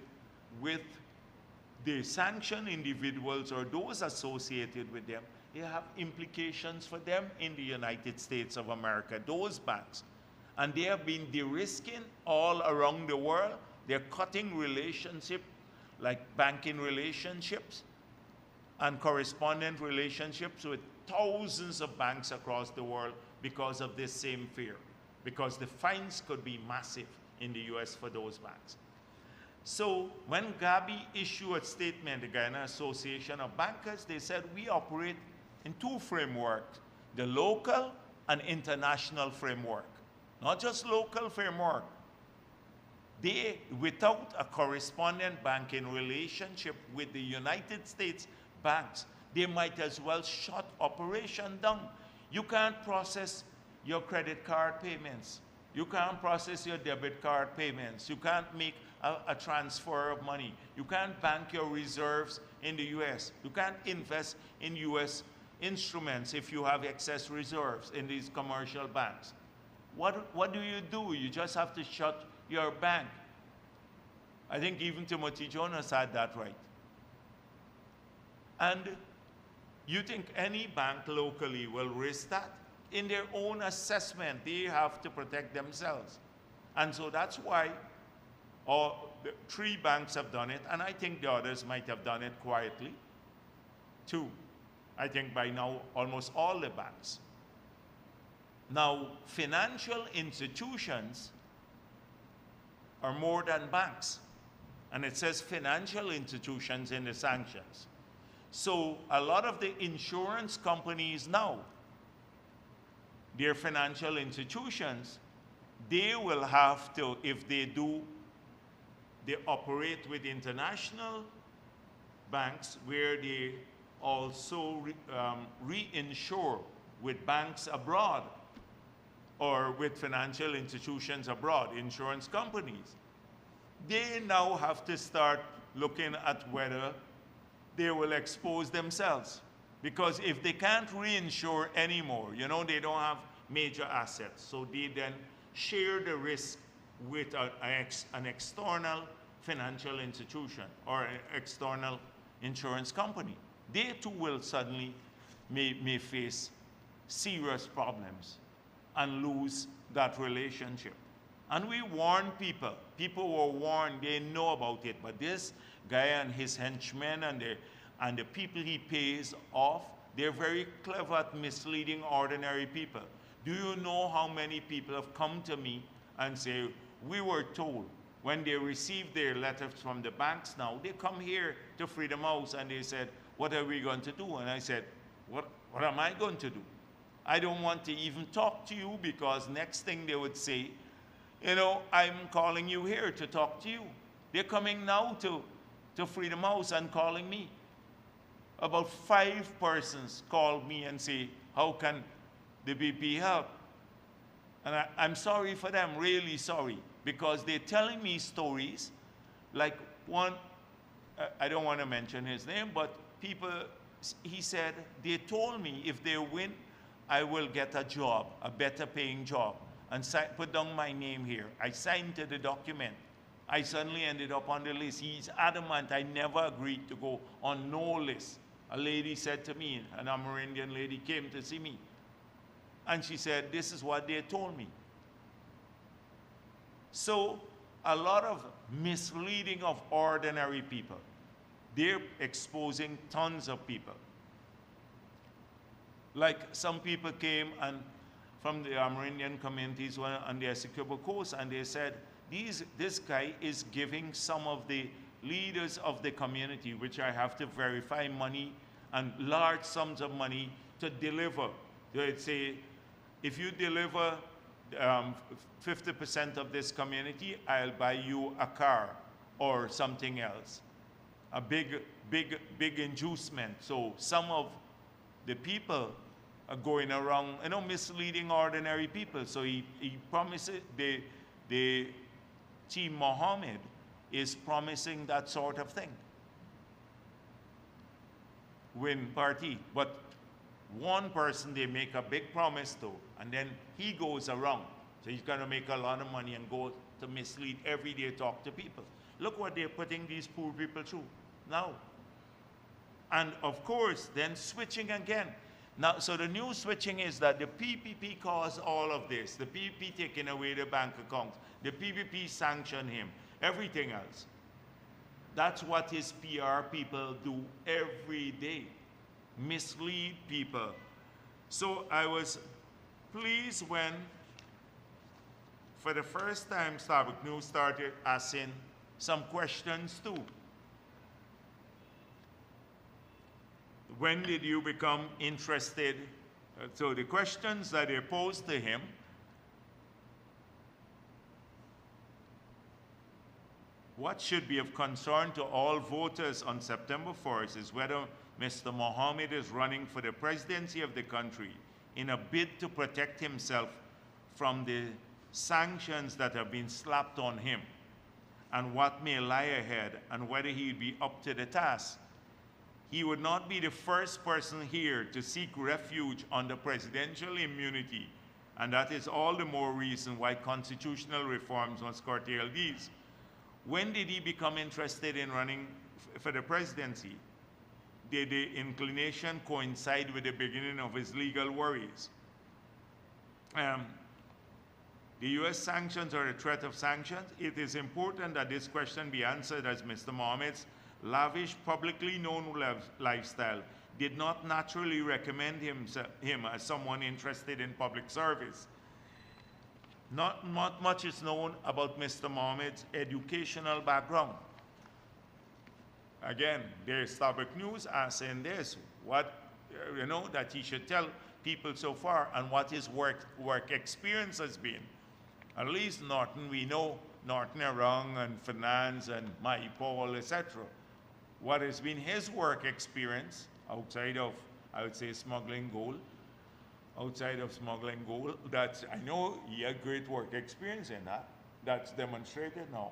the sanctioned individuals or those associated with them, they have implications for them in the United States of America, those banks. And they have been de-risking all around the world. They're cutting relationships, like banking relationships and correspondent relationships with thousands of banks across the world because of this same fear, because the fines could be massive in the US for those banks. So when Gabi issued a statement, the Guyana Association of Bankers, they said we operate in two frameworks, the local and international framework. Not just local framework. They, without a correspondent banking relationship with the United States banks, they might as well shut operation down. You can't process your credit card payments. You can't process your debit card payments. You can't make a transfer of money. You can't bank your reserves in the US. You can't invest in US instruments if you have excess reserves in these commercial banks. What do? You just have to shut your bank. I think even Timothy Jonas had that right. And you think any bank locally will risk that? In their own assessment, they have to protect themselves. And so that's why the 3 banks have done it, and I think the others might have done it quietly, too. I think by now, almost all the banks. Now, financial institutions are more than banks. And it says financial institutions in the sanctions. So a lot of the insurance companies now, their financial institutions, they will have to, if they operate with international banks where they also reinsure with banks abroad or with financial institutions abroad, insurance companies. They now have to start looking at whether they will expose themselves. Because if they can't reinsure anymore, you know, they don't have major assets, so they then share the risk with an external financial institution or an external insurance company. They too will suddenly may face serious problems and lose that relationship. And we warn people. People were warned, they know about it, but this guy and his henchmen and the people he pays off, they're very clever at misleading ordinary people. Do you know how many people have come to me and say, we were told, when they receive their letters from the banks now, they come here to Freedom House and they said, what are we going to do? And I said, what am I going to do? I don't want to even talk to you, because next thing they would say, you know, I'm calling you here to talk to you. They're coming now to Freedom House and calling me. About 5 persons called me and say, how can the BP help? And I'm sorry for them, really sorry, because they're telling me stories like one, I don't want to mention his name, but people, he said, they told me if they win, I will get a job, a better paying job, and put down my name here. I signed to the document. I suddenly ended up on the list. He's adamant I never agreed to go on no list. A lady said to me, an Amerindian lady came to see me, and she said, this is what they told me. So a lot of misleading of ordinary people. They're exposing tons of people. Like some people came and from the Amerindian communities on the Essequibo Coast, and they said, this guy is giving some of the leaders of the community, which I have to verify, money and large sums of money to deliver. They'd say, if you deliver 50% of this community, I'll buy you a car or something else. A big inducement. So some of the people are going around, you know, misleading ordinary people. So he promises, the Team Mohammed is promising that sort of thing. Win party. But one person they make a big promise to, and then he goes around. So he's going to make a lot of money and go to mislead every day, talk to people. Look what they're putting these poor people through now. And of course, then switching again. Now, so the new switching is that the PPP caused all of this. The PPP taking away the bank accounts. The PPP sanctioned him. Everything else. That's what his PR people do every day. Mislead people. So I was pleased when, for the first time, Starbuck News started asking some questions too. When did you become interested? So the questions that they posed to him, what should be of concern to all voters on September 1st is whether Mr. Mohammed is running for the presidency of the country in a bid to protect himself from the sanctions that have been slapped on him, and what may lie ahead, and whether he'd be up to the task. He would not be the first person here to seek refuge under presidential immunity, and that is all the more reason why constitutional reforms must curtail these. When did he become interested in running for the presidency? Did the inclination coincide with the beginning of his legal worries? The U.S. sanctions or the threat of sanctions? It is important that this question be answered, as Mr. Mohammed's lavish, publicly known lifestyle did not naturally recommend him as someone interested in public service. Not much is known about Mr. Mohammed's educational background. Again, there's Starbuck News asking this, what, that he should tell people so far, and what his work experience has been. At least Norton, we know Norton Arang and finance and my Paul, etc. What has been his work experience outside of, I would say, smuggling gold, that I know he had great work experience in that. That's demonstrated now.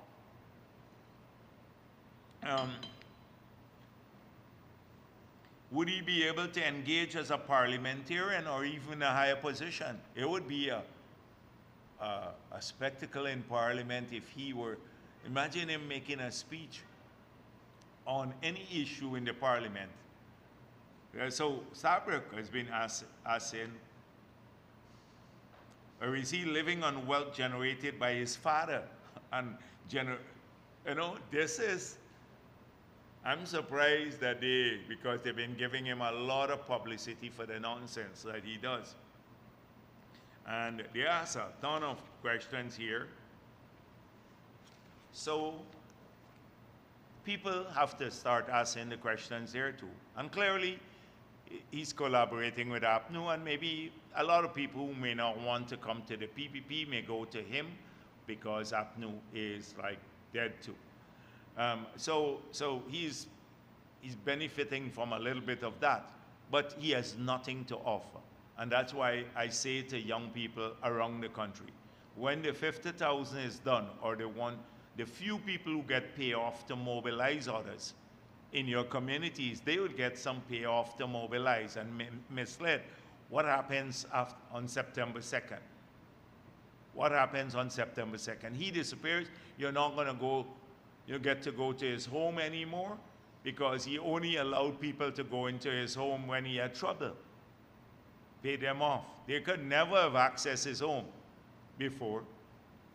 Would he be able to engage as a parliamentarian or even a higher position? It would be a spectacle in Parliament if he were, imagine him making a speech on any issue in the Parliament. So Starbuck has been asking, or is he living on wealth generated by his father? And this is, I'm surprised that because they've been giving him a lot of publicity for the nonsense that he does. And they ask a ton of questions here. So people have to start asking the questions there too. And clearly, he's collaborating with APNU, and maybe a lot of people who may not want to come to the PPP may go to him because APNU is like dead too. So he's benefiting from a little bit of that, but he has nothing to offer. And that's why I say to young people around the country, when the 50,000 is done, or the few people who get payoff to mobilize others in your communities, they would get some payoff to mobilize and misled. What happens on September 2nd? What happens on September 2nd? He disappears, you're not going to go, you get to go to his home anymore because he only allowed people to go into his home when he had trouble. Pay them off. They could never have accessed his home before.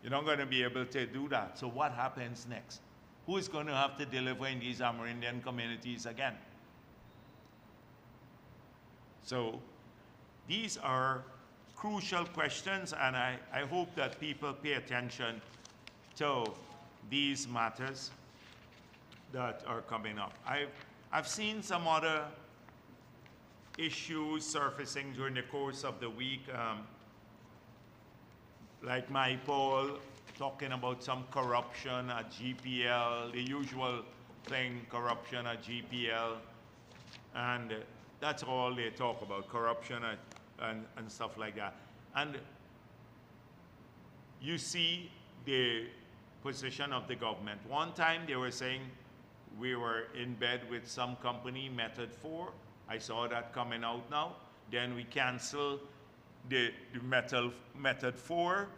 You're not going to be able to do that. So what happens next? Who is going to have to deliver in these Amerindian communities again? So these are crucial questions, and I hope that people pay attention to these matters that are coming up. I've seen some other issues surfacing during the course of the week, like my Paul talking about some corruption at GPL, the usual thing, corruption at GPL, and that's all they talk about, corruption and stuff like that. And you see the position of the government. One time they were saying we were in bed with some company, Method 4. I saw that coming out now. Then we cancel the method 4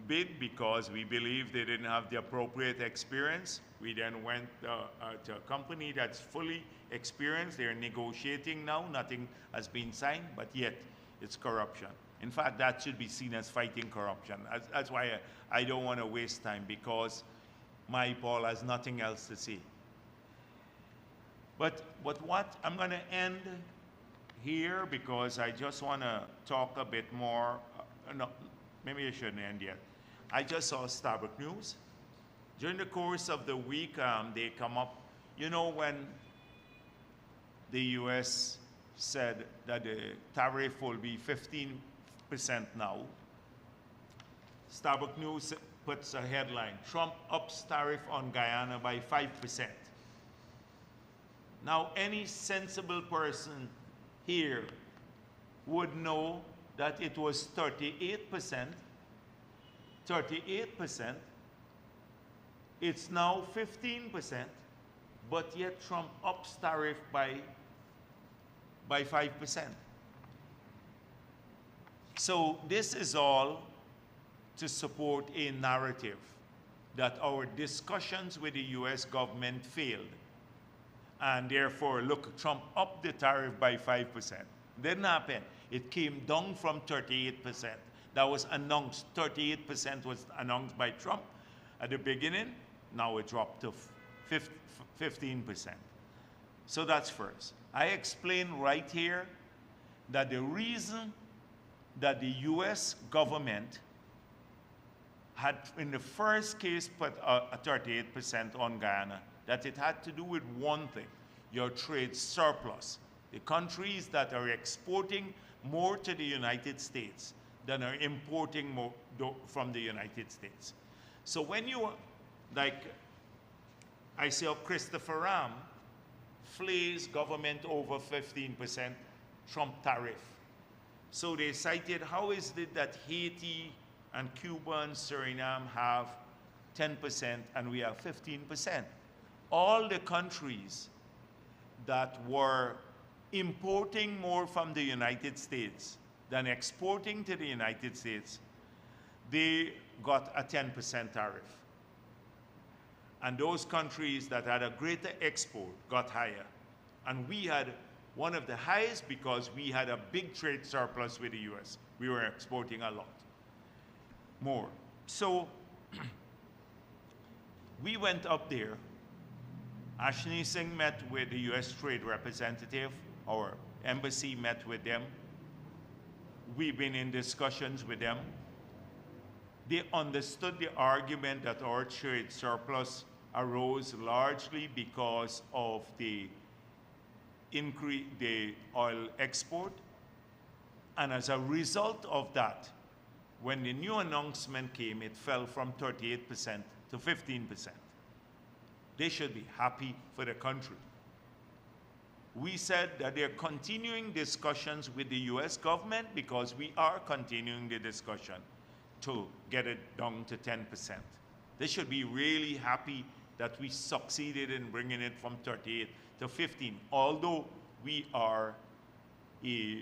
bid because we believe they didn't have the appropriate experience. We then went to a company that's fully experienced. They're negotiating now. Nothing has been signed, but yet it's corruption. In fact, that should be seen as fighting corruption. That's why I don't want to waste time, because Paul has nothing else to say. But what I'm going to end here, because I just want to talk a bit more. No, maybe I shouldn't end yet. I just saw Starbuck News. During the course of the week, they come up, you know, when the U.S. said that the tariff will be 15% now, Starbuck News puts a headline, Trump ups tariff on Guyana by 5%. Now, any sensible person here would know that it was 38%. 38%. It's now 15%, but yet Trump ups tariff by 5%. So this is all to support a narrative that our discussions with the US government failed. And therefore, look, Trump upped the tariff by 5%. Didn't happen. It came down from 38%. That was announced. 38% was announced by Trump at the beginning. Now it dropped to 15%. So that's first. I explain right here that the reason that the US government had, in the first case, put a 38% on Guyana, that it had to do with one thing, your trade surplus. The countries that are exporting more to the United States than are importing more from the United States. So when you, like, I saw Christopher Ram flays government over 15% Trump tariff. So they cited, how is it that Haiti and Cuba and Suriname have 10% and we have 15%? All the countries that were importing more from the United States than exporting to the United States, they got a 10% tariff. And those countries that had a greater export got higher. And we had one of the highest because we had a big trade surplus with the US. We were exporting a lot more. So we went up there. Ashni Singh met with the US trade representative. Our embassy met with them. We've been in discussions with them. They understood the argument that our trade surplus arose largely because of the increase the oil export. And as a result of that, when the new announcement came, it fell from 38% to 15%. They should be happy for the country. We said that they're continuing discussions with the US government because we are continuing the discussion to get it down to 10%. They should be really happy that we succeeded in bringing it from 38 to 15, although we are a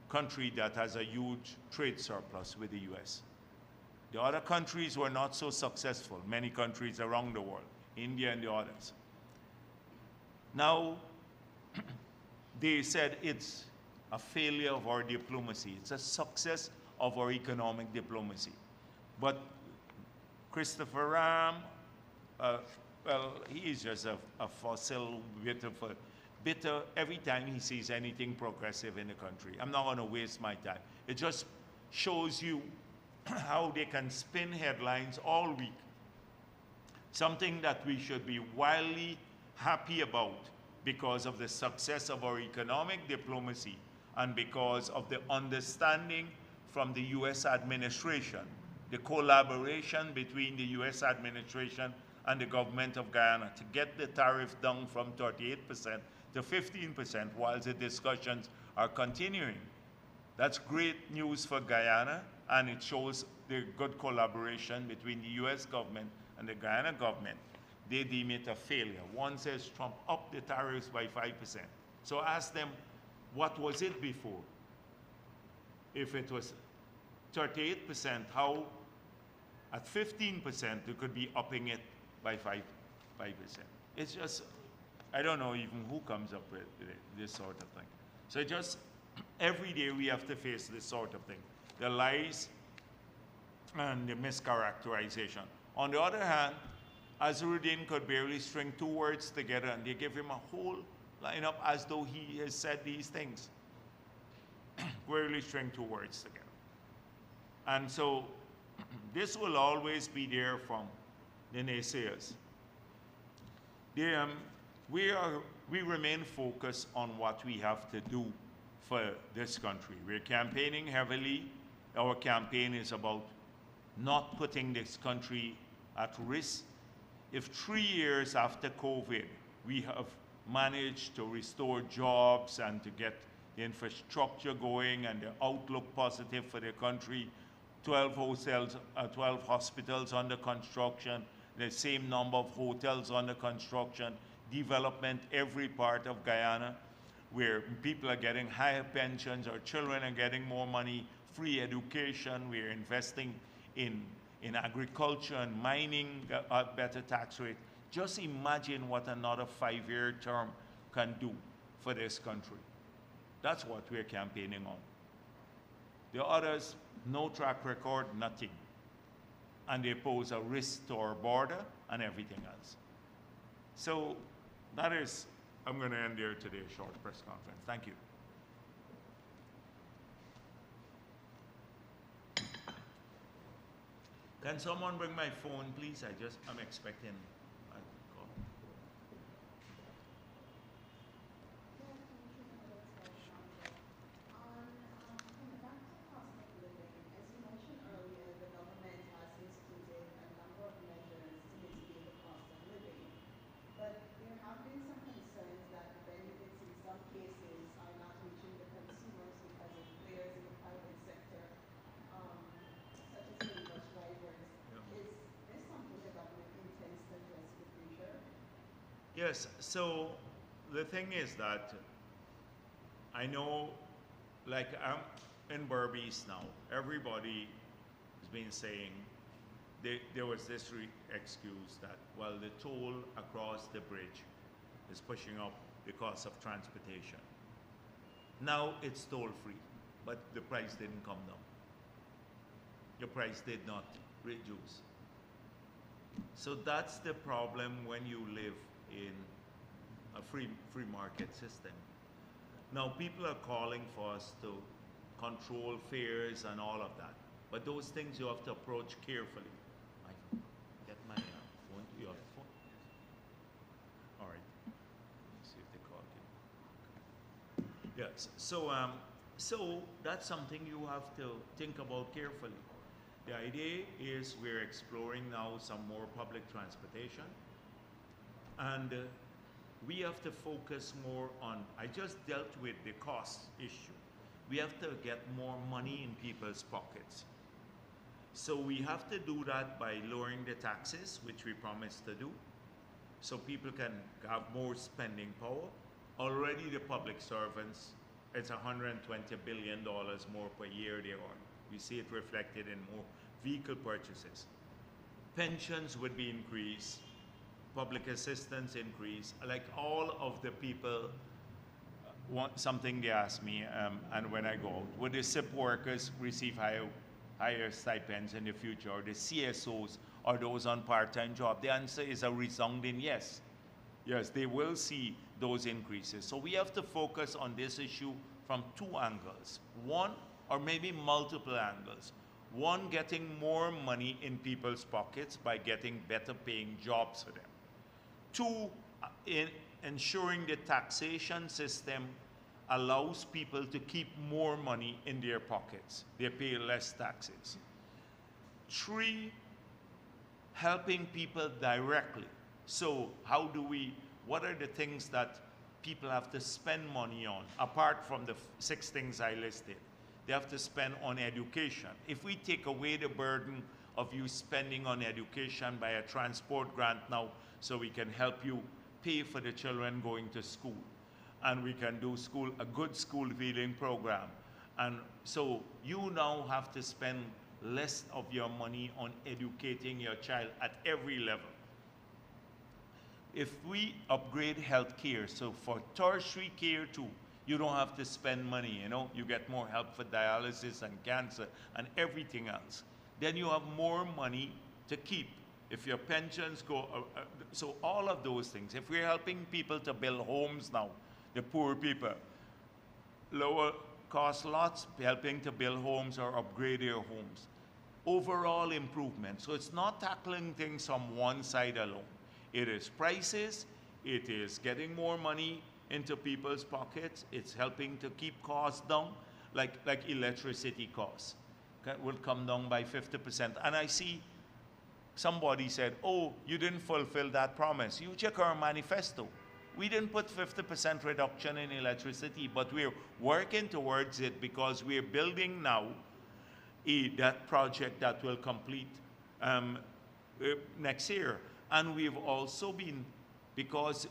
country that has a huge trade surplus with the US. The other countries were not so successful, many countries around the world, India and the others. Now, they said it's a failure of our diplomacy. It's a success of our economic diplomacy. But Christopher Ram, well, he is just a fossil, bitter every time he sees anything progressive in the country. I'm not going to waste my time. It just shows you how they can spin headlines all week. Something that we should be wildly happy about because of the success of our economic diplomacy and because of the understanding from the US administration, the collaboration between the US administration and the government of Guyana to get the tariff down from 38% to 15% while the discussions are continuing. That's great news for Guyana, and it shows the good collaboration between the US government and the Guyana government. They deem it a failure. One says Trump upped the tariffs by 5%. So ask them, what was it before? If it was 38%, how at 15% you could be upping it by 5%. It's just, I don't know even who comes up with this sort of thing. So just every day we have to face this sort of thing. The lies and the mischaracterization. On the other hand, Azharuddin could barely string 2 words together and they give him a whole lineup as though he has said these things. Barely string 2 words together. And so this will always be there from the naysayers. We remain focused on what we have to do for this country. We're campaigning heavily. Our campaign is about not putting this country at risk. If 3 years after COVID, we have managed to restore jobs and to get the infrastructure going and the outlook positive for the country, 12 hospitals under construction, the same number of hotels under construction, development every part of Guyana, where people are getting higher pensions, our children are getting more money, free education, we're investing in agriculture and mining at better tax rate. Just imagine what another 5-year term can do for this country. That's what we're campaigning on. The others, no track record, nothing. And they pose a risk to our border and everything else. So that is, I'm going to end there today's short press conference. Thank you. Can someone bring my phone, please? I'm expecting a call. Yes, so the thing is that I know, like I'm in Berbice now, everybody has been saying there was this excuse that, well, the toll across the bridge is pushing up the cost of transportation. Now it's toll free, but the price didn't come down. The price did not reduce. So that's the problem when you live in a free market system. Now people are calling for us to control fares and all of that, but those things you have to approach carefully. I get my phone. You have a phone? All right. Let's see if they call you. Yes. So that's something you have to think about carefully. The idea is we're exploring now some more public transportation. And we have to focus more on, I just dealt with the cost issue. We have to get more money in people's pockets. So we have to do that by lowering the taxes, which we promised to do, so people can have more spending power. Already the public servants, it's $120 billion more per year they earn. We see it reflected in more vehicle purchases. Pensions would be increased. Public assistance increase, like all of the people want something they ask me, and when I go out, would the SIP workers receive higher stipends in the future, or the CSOs, or those on part-time job? The answer is a resounding yes. Yes, they will see those increases. So we have to focus on this issue from 2 angles. One, or maybe multiple angles. One, getting more money in people's pockets by getting better paying jobs for them. 2, in ensuring the taxation system allows people to keep more money in their pockets. They pay less taxes. 3, helping people directly. So what are the things that people have to spend money on, apart from the 6 things I listed? They have to spend on education. If we take away the burden of you spending on education by a transport grant now, so we can help you pay for the children going to school. and we can do a good school feeding program. And so you now have to spend less of your money on educating your child at every level. If we upgrade healthcare, so for tertiary care too, you don't have to spend money, you get more help for dialysis and cancer and everything else. Then you have more money to keep. If your pensions go, so all of those things. If we're helping people to build homes now, the poor people, lower cost lots, helping to build homes or upgrade their homes. Overall improvement. So it's not tackling things from one side alone. It is prices, it is getting more money into people's pockets, it's helping to keep costs down, like electricity costs will come down by 50%. And I see somebody said, oh, you didn't fulfill that promise. You check our manifesto. We didn't put 50% reduction in electricity, but we're working towards it because we're building now that project that will complete next year. And we've also been, because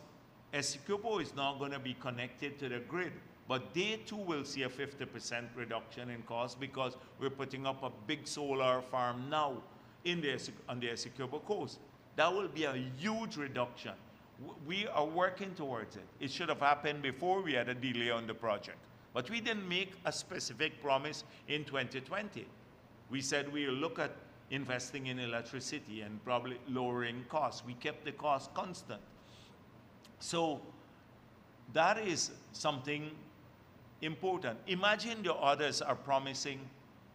Essequibo is not going to be connected to the grid, but they too will see a 50% reduction in cost because we're putting up a big solar farm now on the Essequibo coast. That will be a huge reduction. We are working towards it. It should have happened before we had a delay on the project. But we didn't make a specific promise in 2020. We said we'll look at investing in electricity and probably lowering costs. We kept the cost constant. So that is something important. Imagine the others are promising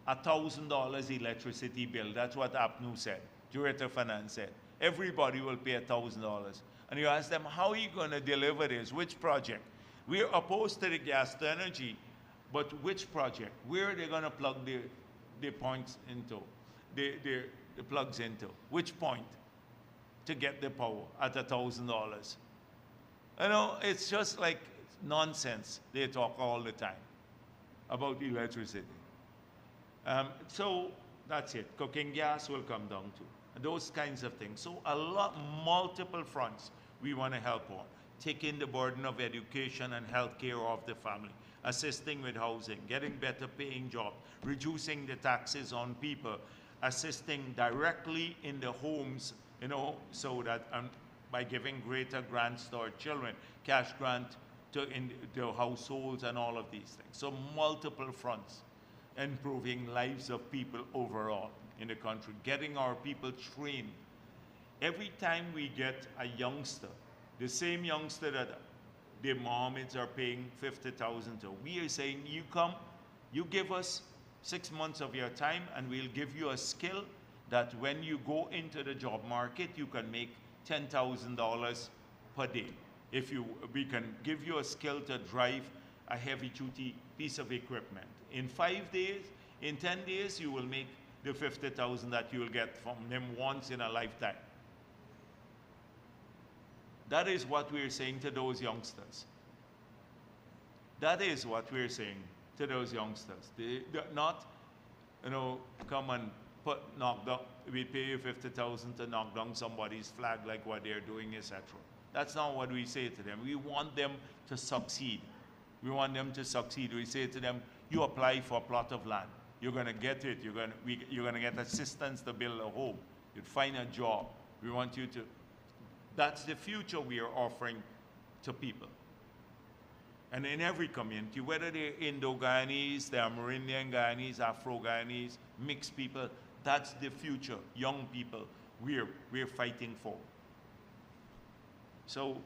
$1,000 electricity bill. That's what APNU said, Director of Finance said. Everybody will pay $1,000. And you ask them, how are you going to deliver this? Which project? We're opposed to the gas to energy, but which project? Where are they going to plug the points into, the plugs into? Which point to get the power at $1,000? It's just like nonsense they talk all the time about electricity. So that's it. Cooking gas will come down to those kinds of things. So multiple fronts we want to help on. Taking the burden of education and healthcare off the family, assisting with housing, getting better paying jobs, reducing the taxes on people, assisting directly in the homes, so that by giving greater grants to our children, cash grant to households and all of these things. So multiple fronts, improving lives of people overall in the country, getting our people trained. Every time we get a youngster, the same youngster that their moms are paying $50,000 to, we are saying, you come, you give us 6 months of your time and we'll give you a skill that when you go into the job market, you can make $10,000 per day. We can give you a skill to drive a heavy duty piece of equipment. In 5 days, in 10 days, you will make the $50,000 that you will get from them once in a lifetime. That is what we're saying to those youngsters. That is what we're saying to those youngsters. They not, come and knock down, we pay you $50,000 to knock down somebody's flag like what they're doing, etc. That's not what we say to them. We want them to succeed. We want them to succeed. We say to them, you apply for a plot of land. You're going to get it. You're going to get assistance to build a home. You'd find a job. We want you to. That's the future we are offering to people. And in every community, whether they're Indo-Guyanese, they're Amerindian Guyanese, Afro-Guyanese, mixed people, that's the future, young people we're fighting for. So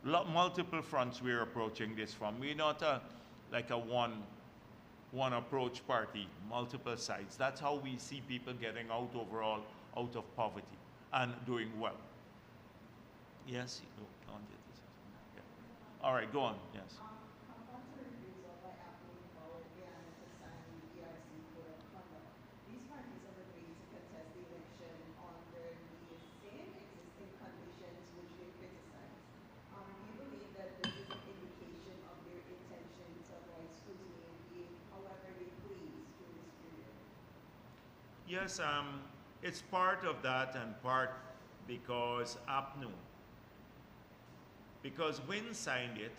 multiple fronts we're approaching this from. We're not like a one approach party, multiple sides. That's how we see people getting out overall, out of poverty and doing well. Yes? Yeah. All right, go on, yes. Yes, it's part of that and part because APNU. Because WIN signed it,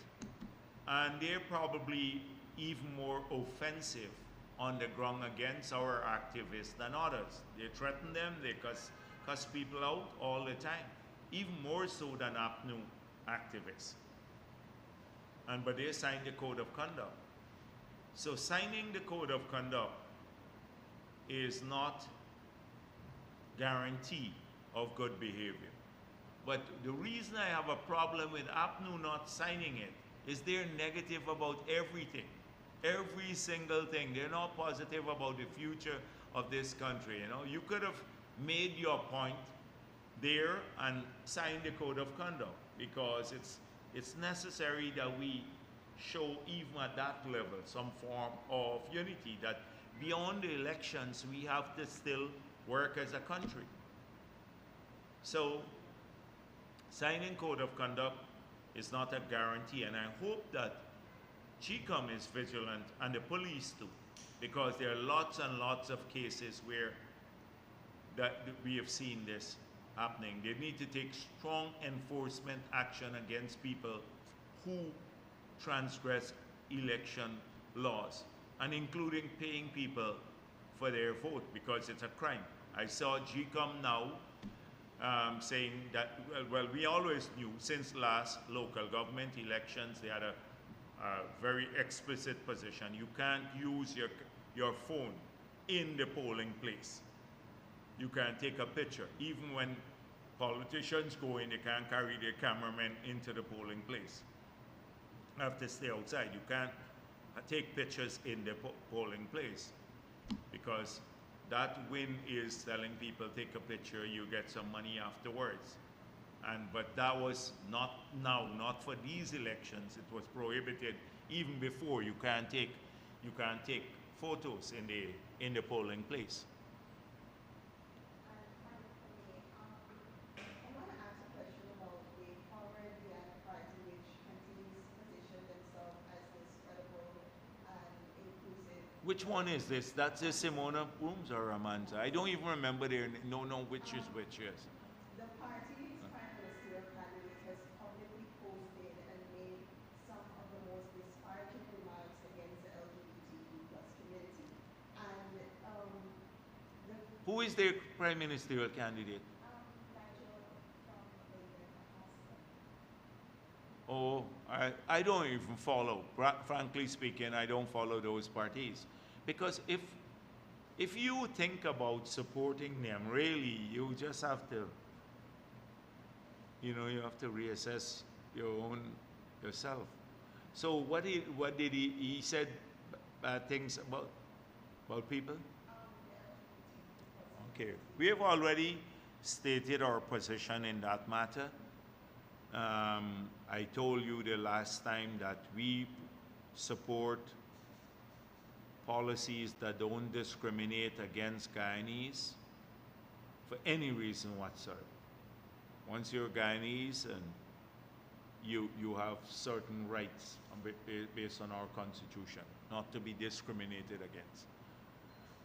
And they're probably even more offensive on the ground against our activists than others. They threaten them, they cuss people out all the time, even more so than APNU activists. But they signed the code of conduct. So signing the code of conduct is not guarantee of good behavior. But the reason I have a problem with APNU not signing it is they're negative about everything. Every single thing. They're not positive about the future of this country. You know, you could have made your point there and signed the code of conduct, because it's necessary that we show even at that level some form of unity, that beyond the elections we have to still work as a country. So signing code of conduct is not a guarantee, and I hope that GECOM is vigilant, and the police too, because there are lots and lots of cases where that we have seen this happening. They need to take strong enforcement action against people who transgress election laws, and including paying people for their vote, because it's a crime. I saw GECOM now saying that, well, we always knew since last local government elections, they had a very explicit position. You can't use your phone in the polling place. You can't take a picture. Even when politicians go in, they can't carry their cameraman into the polling place. You have to stay outside. You can't take pictures in the polling place, because that win is telling people, take a picture, you get some money afterwards. But that was not now, not for these elections. It was prohibited even before. You can't take photos in the polling place.
I want to ask a question about the former DI party, which continues to position themselves as this credible and inclusive.
Which one is this? That's the Simona Brooms or Amanda? I don't even remember their no which is which. Yes.
The party's prime ministerial candidate has publicly posted and made some of the most disparaging remarks against the LGBTQ plus community. And
Who is their prime ministerial candidate?
Nigel from Labour Hasta.
Oh, I don't even follow. Frankly speaking, I don't follow those parties. Because if you think about supporting them, really, you just have to, you have to reassess yourself. So what did he said bad things about people? Okay, we have already stated our position in that matter. I told you the last time that we support policies that don't discriminate against Guyanese for any reason whatsoever. Once you're Guyanese, and you have certain rights based on our constitution, not to be discriminated against.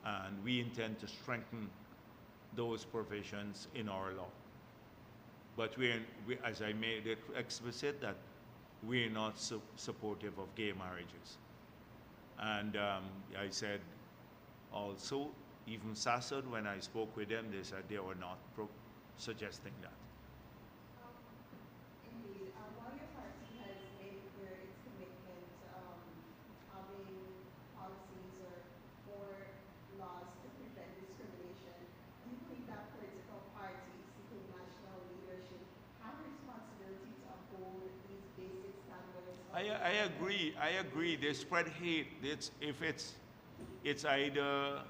And we intend to strengthen those provisions in our law. But as I made it explicit, that we're not supportive of gay marriages. And I said also, even SASOD, when I spoke with them, they said they were not suggesting that.
Indeed. While your party has made clear its commitment having policies or more laws to prevent discrimination, do you believe that political parties seeking national leadership have a responsibility to uphold these basic standards?
I agree. They spread hate. It's either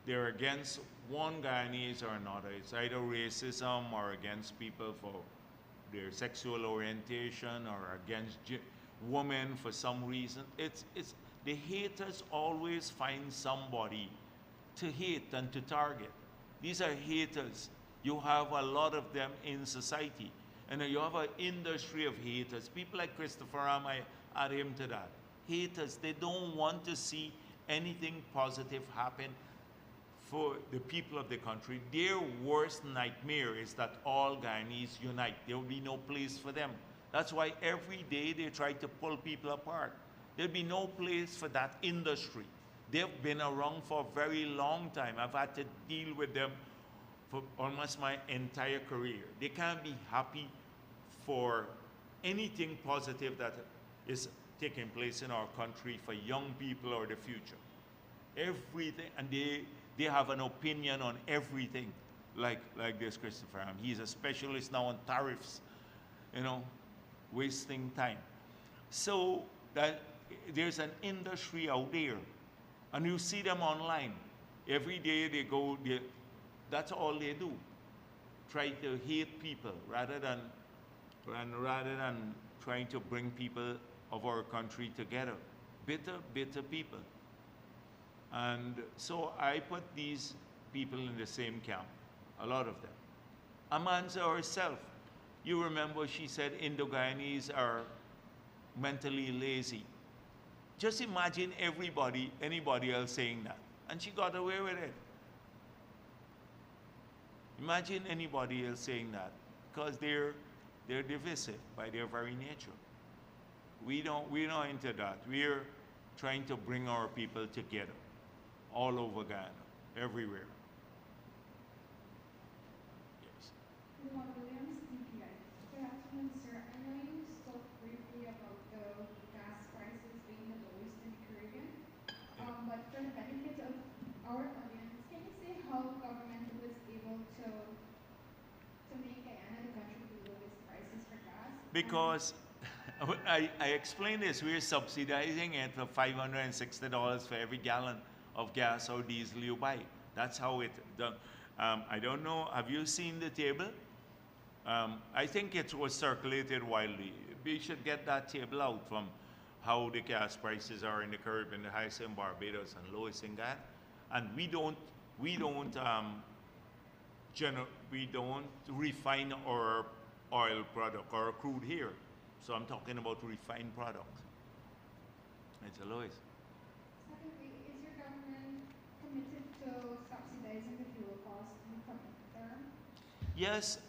they're against one Guyanese or another. It's either racism or against people for their sexual orientation or against women for some reason. It's the haters always find somebody to hate and to target. These are haters. You have a lot of them in society. And you have an industry of haters. People like Christopher Ram, I add him to that. Haters, they don't want to see anything positive happen for the people of the country. Their worst nightmare is that all Guyanese unite. There will be no place for them. That's why every day they try to pull people apart. There'll be no place for that industry. They've been around for a very long time. I've had to deal with them for almost my entire career. They can't be happy for anything positive that is taking place in our country for young people or the future. Everything, and they have an opinion on everything, like this Christopher. He's a specialist now on tariffs, you know, wasting time. So that there's an industry out there, and you see them online. Every day they go, that's all they do. Try to hate people rather than trying to bring people of our country together. Bitter people. And so I put these people in the same camp, a lot of them. Amanza herself, you remember she said Indo-Guyanese are mentally lazy. Just imagine anybody else saying that. And she got away with it. Imagine anybody else saying that, because they're divisive by their very nature. We're not into that. We're trying to bring our people together, all over Guyana, everywhere. Yes.
Juan Williams, DPI. Good afternoon, sir. I know you spoke briefly about the gas prices being the lowest in the Caribbean, but for the benefit of our audience, can you say how government was able to make Guyana the country with the lowest prices for gas?
Because I explained this, we're subsidizing it for $560 for every gallon of gas or diesel you buy. That's how it done. I don't know, have you seen the table? I think it was circulated widely. We should get that table out from how the gas prices are in the Caribbean, the highest in Barbados and lowest in Guyana. And we don't refine our oil product or crude here. So I'm talking about refined product. It's the lowest.
Secondly, is your government committed to subsidizing the fuel cost in the coming term?
Yes,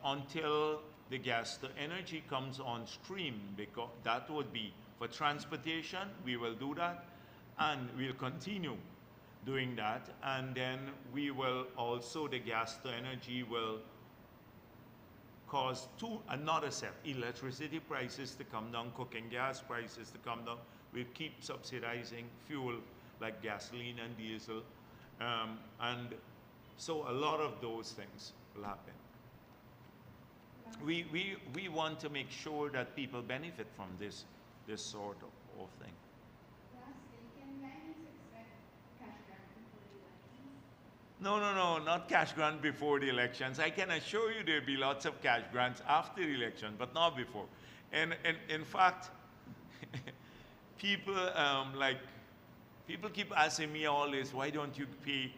until the gas to energy comes on stream, because that would be for transportation, we will do that, and we'll continue doing that, and then we will also, the gas to energy will cause another set, electricity prices to come down, cooking gas prices to come down. We'll keep subsidizing fuel like gasoline and diesel, and so a lot of those things will happen. We want to make sure that people benefit from this sort of thing.
Lastly, can Guyanese expect cash grant before the elections?
No, not cash grant before the elections. I can assure you there'll be lots of cash grants after the election, but not before. And in fact, people people keep asking me all this, why don't you pay,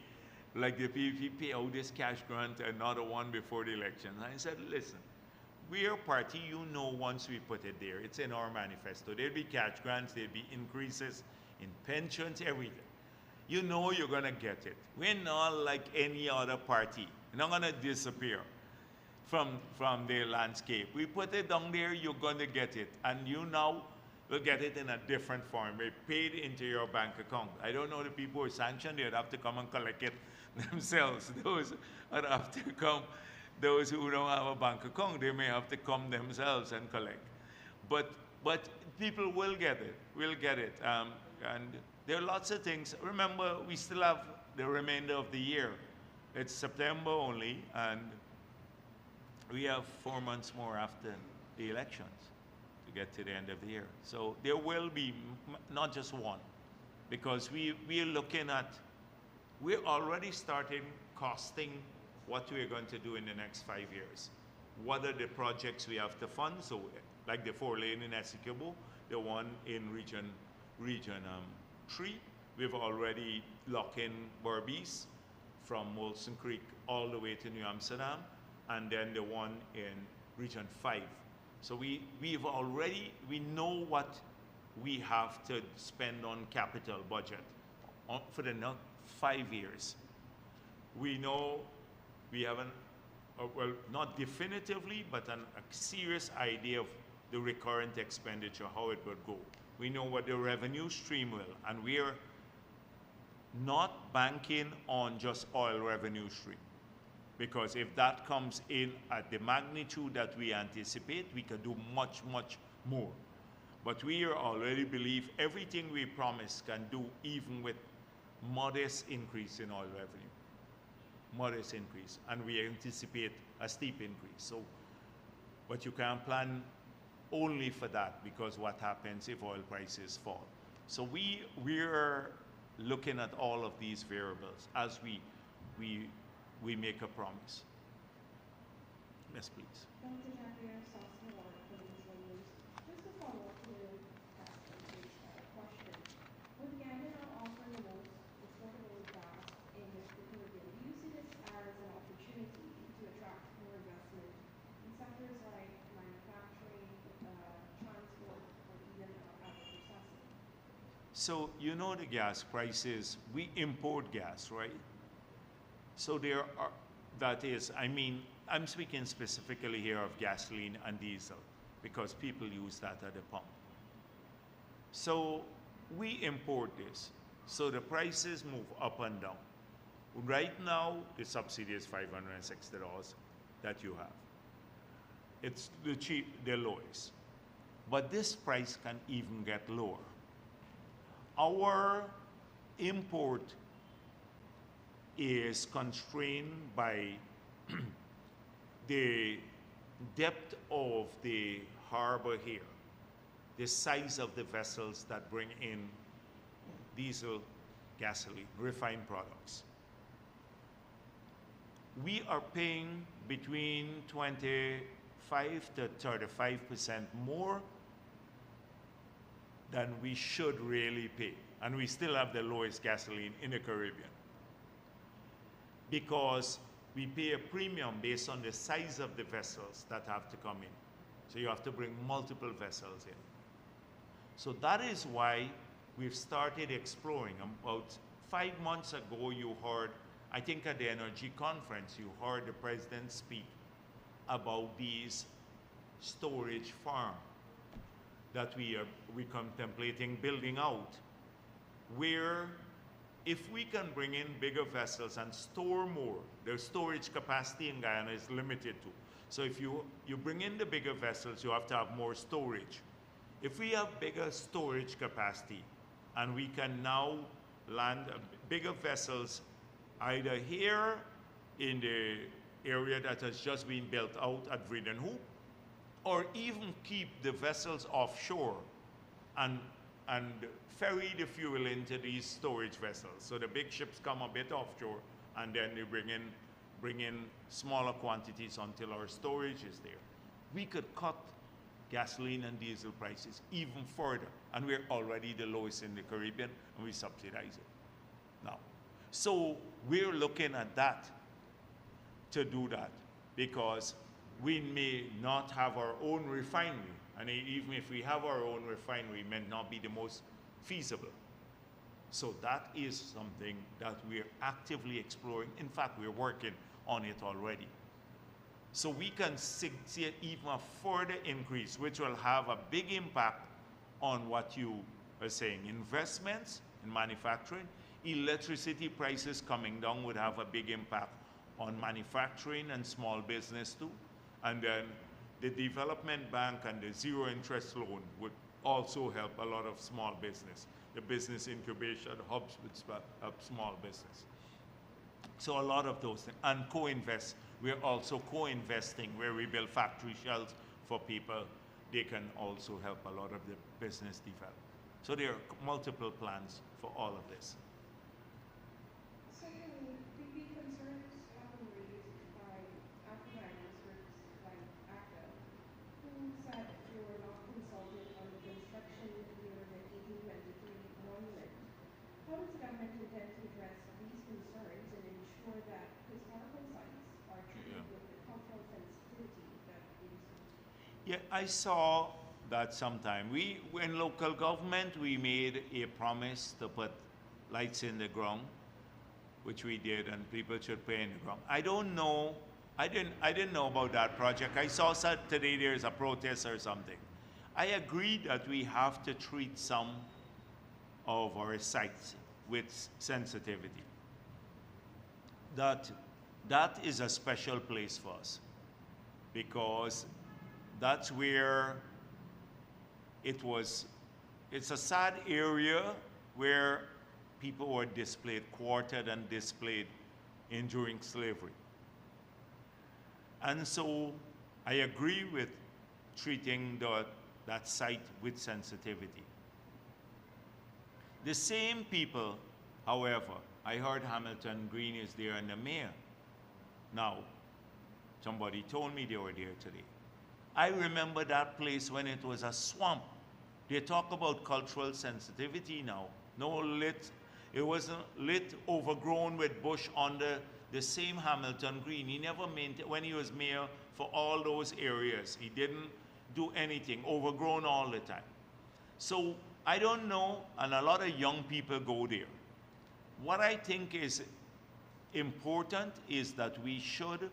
like the PVP pay out this cash grant, another one before the election? I said, listen, we're a party, you know, once we put it there, it's in our manifesto. There'll be cash grants, there'll be increases in pensions, everything. You know you're gonna get it. We're not like any other party. We're not gonna disappear from the landscape. We put it down there, you're gonna get it. And you now will get it in a different form. We paid into your bank account. I don't know the people who are sanctioned, they'd have to come and collect it themselves. Those would have to come. Those who don't have a bank account, they may have to come themselves and collect. But people will get it. Will get it. And there are lots of things. Remember, we still have the remainder of the year. It's September only, and we have 4 months more after the elections to get to the end of the year. So there will be not just one, because we're looking at, we're already starting costing what we're going to do in the next 5 years. What are the projects we have to fund? So like the 4-lane in Essequibo, the one in region 3, we've already locked in Berbice from Molson Creek all the way to New Amsterdam, and then the one in region 5. So we know what we have to spend on capital budget for the next 5 years. We know we have well, not definitively, but a serious idea of the recurrent expenditure, how it would go. We know what the revenue stream will, and we're not banking on just oil revenue stream. Because if that comes in at the magnitude that we anticipate, we could do much, much more. But we already believe everything we promise can do even with modest increase in oil revenue. Modest increase. And we anticipate a steep increase. So, but you can't plan only for that, because what happens if oil prices fall? So we're looking at all of these variables as we make a promise. Yes, please.
Dr. Javier Sosnor from Israel News. Just to follow up with Pastor's question, with Gambia now offering the most affordable gas in the Caribbean, do you see this as an opportunity to attract more investment in sectors like manufacturing, transport, or even agro-processing?
So you know the gas prices, we import gas, right? So there are, that is, I mean, I'm speaking specifically here of gasoline and diesel because people use that at the pump. So we import this. So the prices move up and down. Right now, the subsidy is $560 that you have. It's the lowest. But this price can even get lower. Our import is constrained by the depth of the harbor here, the size of the vessels that bring in diesel, gasoline, refined products. We are paying between 25 to 35% more than we should really pay. And we still have the lowest gasoline in the Caribbean, because we pay a premium based on the size of the vessels that have to come in. So you have to bring multiple vessels in. So that is why we've started exploring. About 5 months ago, you heard, I think at the Energy Conference, you heard the President speak about these storage farms that we're contemplating building out, where if we can bring in bigger vessels and store more, the storage capacity in Guyana is limited to. So if you bring in the bigger vessels, you have to have more storage. If we have bigger storage capacity and we can now land bigger vessels either here in the area that has just been built out at Vredenhoek, or even keep the vessels offshore and ferry the fuel into these storage vessels. So the big ships come a bit offshore, and then they bring in smaller quantities until our storage is there. We could cut gasoline and diesel prices even further, and we're already the lowest in the Caribbean, and we subsidize it now. So we're looking at that to do that, because we may not have our own refinery, and even if we have our own refinery, it may not be the most feasible. So that is something that we're actively exploring. In fact, we're working on it already. So we can see even a further increase, which will have a big impact on what you are saying. Investments in manufacturing, electricity prices coming down would have a big impact on manufacturing and small business too. And then the development bank and the zero interest loan would also help a lot of small business. The business incubation hubs would help small business. So a lot of those things. And co-invest. We're also co-investing where we build factory shells for people. They can also help a lot of the business develop. So there are multiple plans for all of this.
Secondly, could be concerns have been raised by Afrikaners groups like ACTA, who said they were not consulted on the construction near the 1823 monument. How does the government intend to address these concerns and ensure that historical sites are treated with the cultural sensitivity that they deserve?
Yeah, I saw that sometime. In local government, we made a promise to put lights in the ground, which we did, and people should pay in the ground. I don't know. I didn't know about that project. I saw today there's a protest or something. I agree that we have to treat some of our sites with sensitivity. That that is a special place for us because that's where it was, it's a sad area where people were displayed, quartered and displayed enduring slavery. And so I agree with treating that site with sensitivity. The same people, however, I heard Hamilton Green is there and the mayor. Now, somebody told me they were there today. I remember that place when it was a swamp. They talk about cultural sensitivity now. No lit, it wasn't lit, overgrown with bush under the same Hamilton Green. He never maintained, when he was mayor for all those areas, he didn't do anything, overgrown all the time. So I don't know, and a lot of young people go there. What I think is important is that we should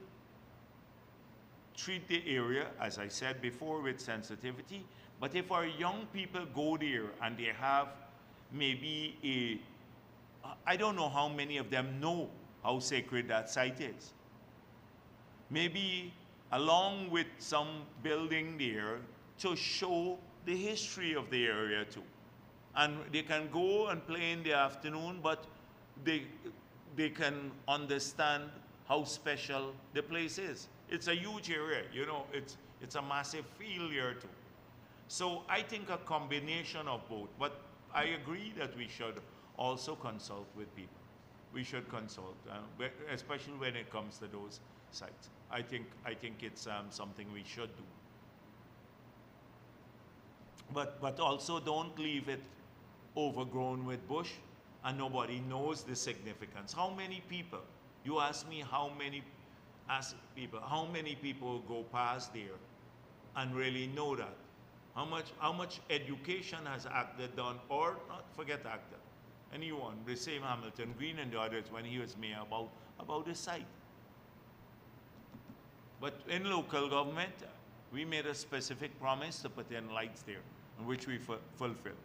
treat the area, as I said before, with sensitivity. But if our young people go there and they have maybe I don't know how many of them know how sacred that site is. Maybe along with some building there to show the history of the area too. And they can go and play in the afternoon, but they can understand how special the place is. It's a huge area, you know, it's a massive field here too. So I think a combination of both, but I agree that we should also consult with people. We should consult, especially when it comes to those sites. I think it's something we should do. But also don't leave it overgrown with bush and nobody knows the significance. How many people, you ask me how many people go past there and really know that? How much education has ACTA done, or not forget ACTA, anyone, the same Hamilton Green and the others when he was mayor about the site. But in local government, we made a specific promise to put in lights there, which we fulfilled.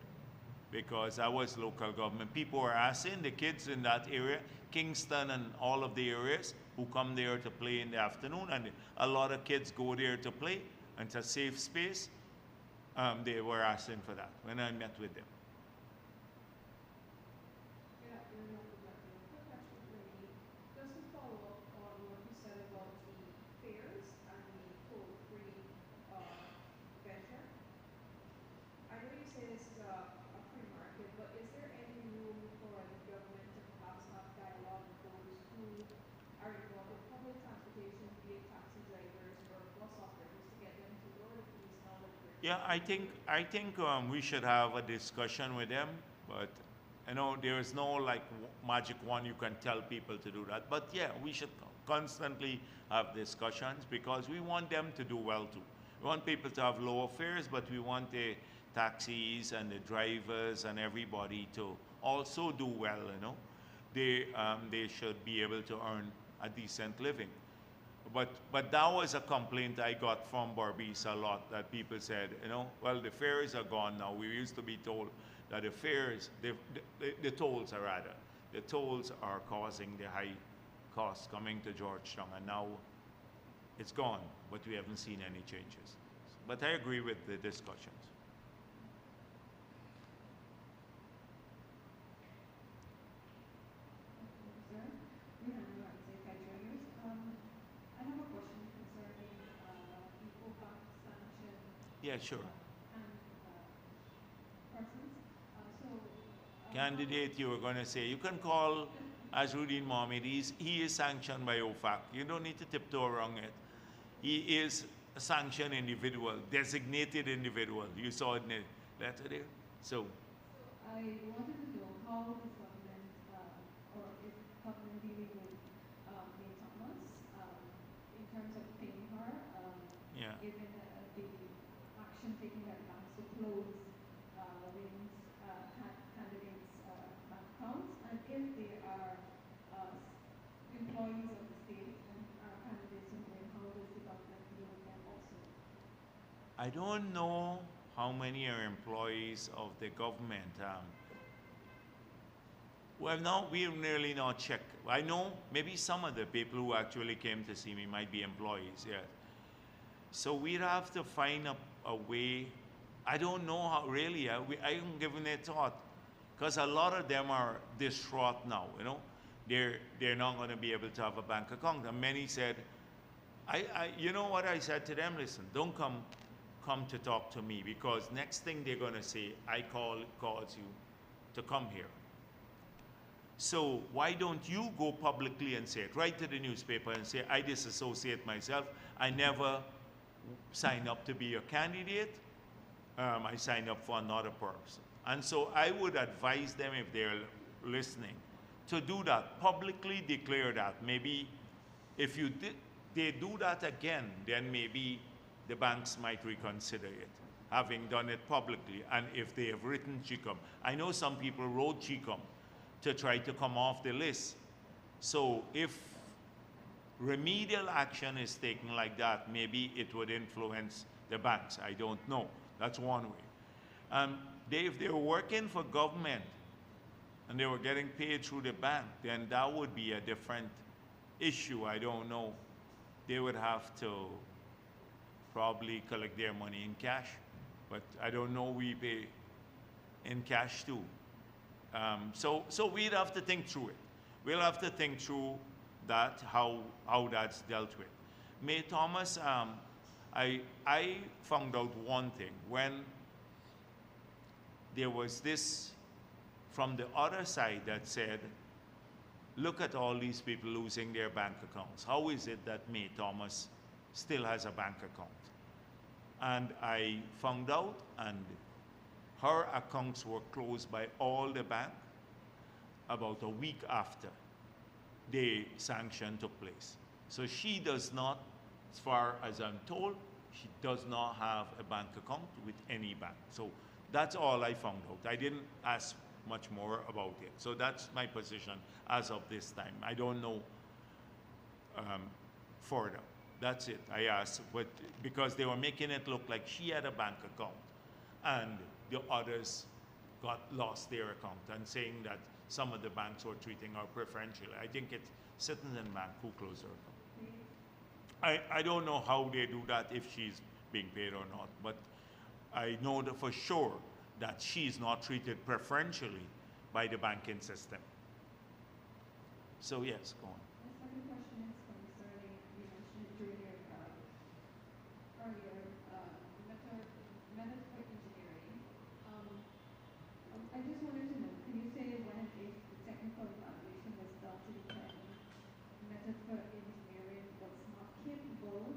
Because that was local government. People were asking, the kids in that area, Kingston and all of the areas, who come there to play in the afternoon, and a lot of kids go there to play, and it's a safe space. They were asking for that when I met with them.
Yeah, you're not exactly. Quick question for you. Just to follow up on what you said about the fairs and the toll-free venture. I know you say this is a free market, but is there any room for the government to perhaps have dialogue with those who are involved with public transportation, be it taxi drivers or bus operators, to get them to lower the fees now that we're
Yeah, I think we should have a discussion with them, but I know there is no like magic one you can tell people to do that. But yeah, we should constantly have discussions because we want them to do well too. We want people to have lower fares, but we want the taxis and the drivers and everybody to also do well. You know, they should be able to earn a decent living. But that was a complaint I got from Barbies a lot, that people said, you know, well, the fares are gone now. We used to be told that the fares, the tolls are rather, the tolls are causing the high costs coming to Georgetown, and now it's gone, but we haven't seen any changes. But I agree with the discussions.
Sir, Rihanna Ramsey, Federators. I have a question concerning the OFAC sanction
Yeah, sure.
and persons.
Candidate, you were going to say, you can call Azruddin Mohammed. He is sanctioned by OFAC. You don't need to tiptoe around it. He is a sanctioned individual, designated individual. You saw it in the letter there. So,
I wanted to know how the government, or if government dealing with May Thomas, in terms of paying her,
yeah.
given the action taken by the banks to close Wynn's candidates' bank accounts, and if they are employees of the state and are candidates in Wynn, how does the government deal with them also?
I don't know how many are employees of the government? Well, no, we really not check. I know maybe some of the people who actually came to see me might be employees, yeah. So we'd have to find a way. I don't know how really, I haven't given it thought. Because a lot of them are distraught now, you know. They're not going to be able to have a bank account. And many said, you know what I said to them? Listen, don't come to talk to me, because next thing they're going to say, I calls you to come here. So why don't you go publicly and say it? Write to the newspaper and say, I disassociate myself. I never signed up to be a candidate. I signed up for another person. And so I would advise them, if they're listening, to do that, publicly declare that. Maybe if they do that again, then maybe the banks might reconsider it, having done it publicly. And if they have written GCOM. I know some people wrote GCOM to try to come off the list. So if remedial action is taken like that, maybe it would influence the banks. I don't know. That's one way. If they were working for government and they were getting paid through the bank, then that would be a different issue. I don't know. They would have to probably collect their money in cash, but I don't know, we pay in cash too. So we'd have to think through it. We'll have to think through that, how that's dealt with. May Thomas, I found out one thing. When there was this from the other side that said, look at all these people losing their bank accounts. How is it that May Thomas still has a bank account? And I found out, and her accounts were closed by all the bank about a week after the sanction took place. So she does not, as far as I'm told, she does not have a bank account with any bank. So that's all I found out. I didn't ask much more about it. So that's my position as of this time. I don't know further. That's it. I asked, but because they were making it look like she had a bank account and the others lost their account, and saying that some of the banks were treating her preferentially. I think it's Citizen Bank who closed her account. I don't know how they do that, if she's being paid or not, but I know that for sure that she's not treated preferentially by the banking system. So yes, go on.
My second question is concerning, you mentioned it during your earlier method for engineering. I just wanted to know, can you say when and if the technical evaluation was done to determine method for engineering was not capable,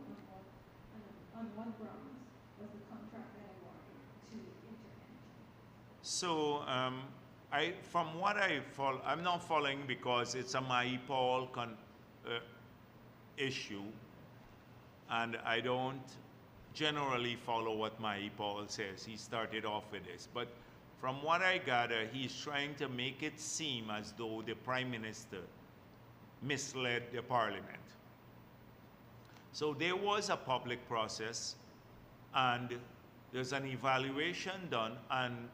on what grounds was the contract then awarded to Interenergy?
So from what I follow, I'm not following because it's a MyPaul issue, and I don't generally follow what MyPaul says. He started off with this, but from what I gather, he's trying to make it seem as though the Prime Minister misled the Parliament. So there was a public process, and there's an evaluation done, and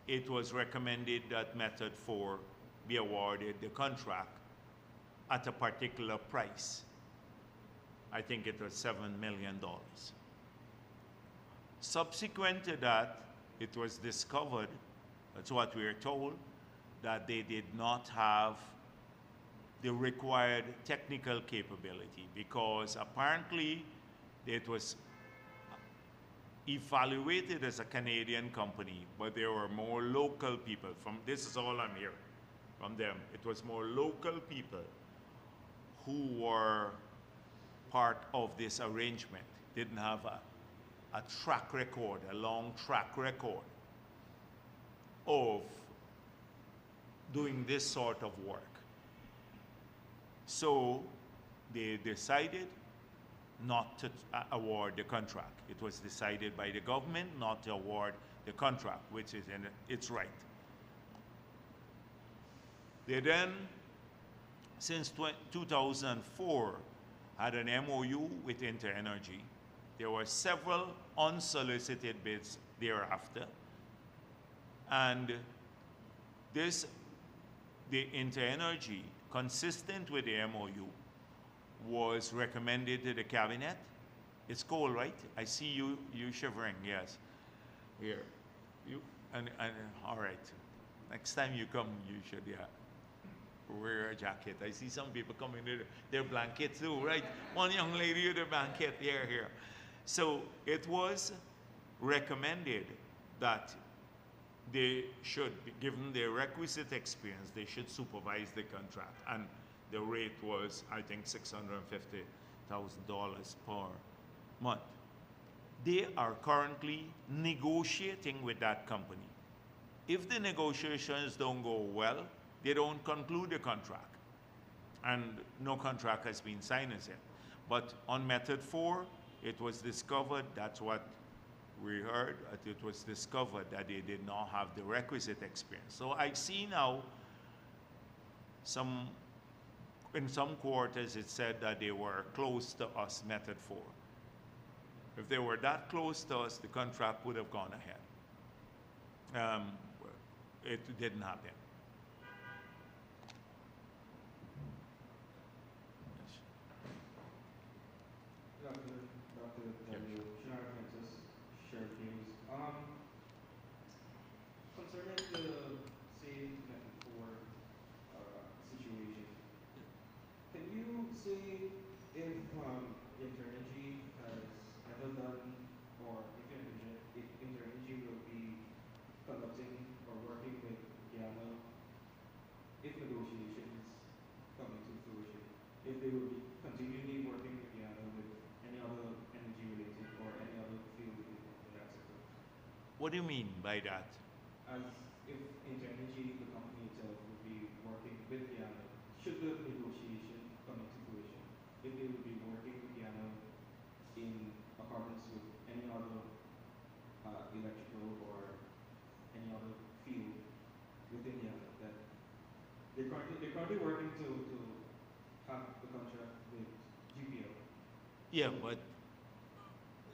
it was recommended that Method 4 be awarded the contract at a particular price. I think it was $7 million. Subsequent to that, it was discovered, that's what we are told, that they did not have the required technical capability, because apparently it was evaluated as a Canadian company, but there were more local people. This is all I'm hearing from them. It was more local people who were part of this arrangement, didn't have a track record, a long track record of doing this sort of work. So they decided not to award the contract. It was decided by the government not to award the contract, which is in its right. They then, since 2004, had an MOU with Interenergy. There were several unsolicited bids thereafter. And this, the InterEnergy, consistent with the MOU, was recommended to the cabinet. It's cold, right? I see you shivering, yes. Here, and all right. Next time you come, you should, yeah, wear a jacket. I see some people coming with their blankets too, right? One young lady with a blanket, here. So it was recommended that they should, given their requisite experience, they should supervise the contract. And the rate was, I think, $650,000 per month. They are currently negotiating with that company. If the negotiations don't go well, they don't conclude the contract. And no contract has been signed as yet. But on Method 4, it was discovered, that's what we heard, that it was discovered that they did not have the requisite experience. So I see now in some quarters it said that they were close to us, Method 4. If they were that close to us, the contract would have gone ahead. It didn't happen.
Dr. W. Shinara Francis, Sheriff James. Concerning the same Method 4 situation, can you say if InterEnergy has ever done, or if InterEnergy will be conducting or working with Guyana if negotiations come into fruition, if they will be continually working with Guyana with any other energy related or any other field in that sector?
What do you mean by that?
As if InterEnergy, the company itself, would be working with Guyana, should the negotiation come into fruition, if they would be working with Guyana in accordance with any other electrical or any other field within Guyana, that they're currently working to have the contract with GPL.
Yeah, but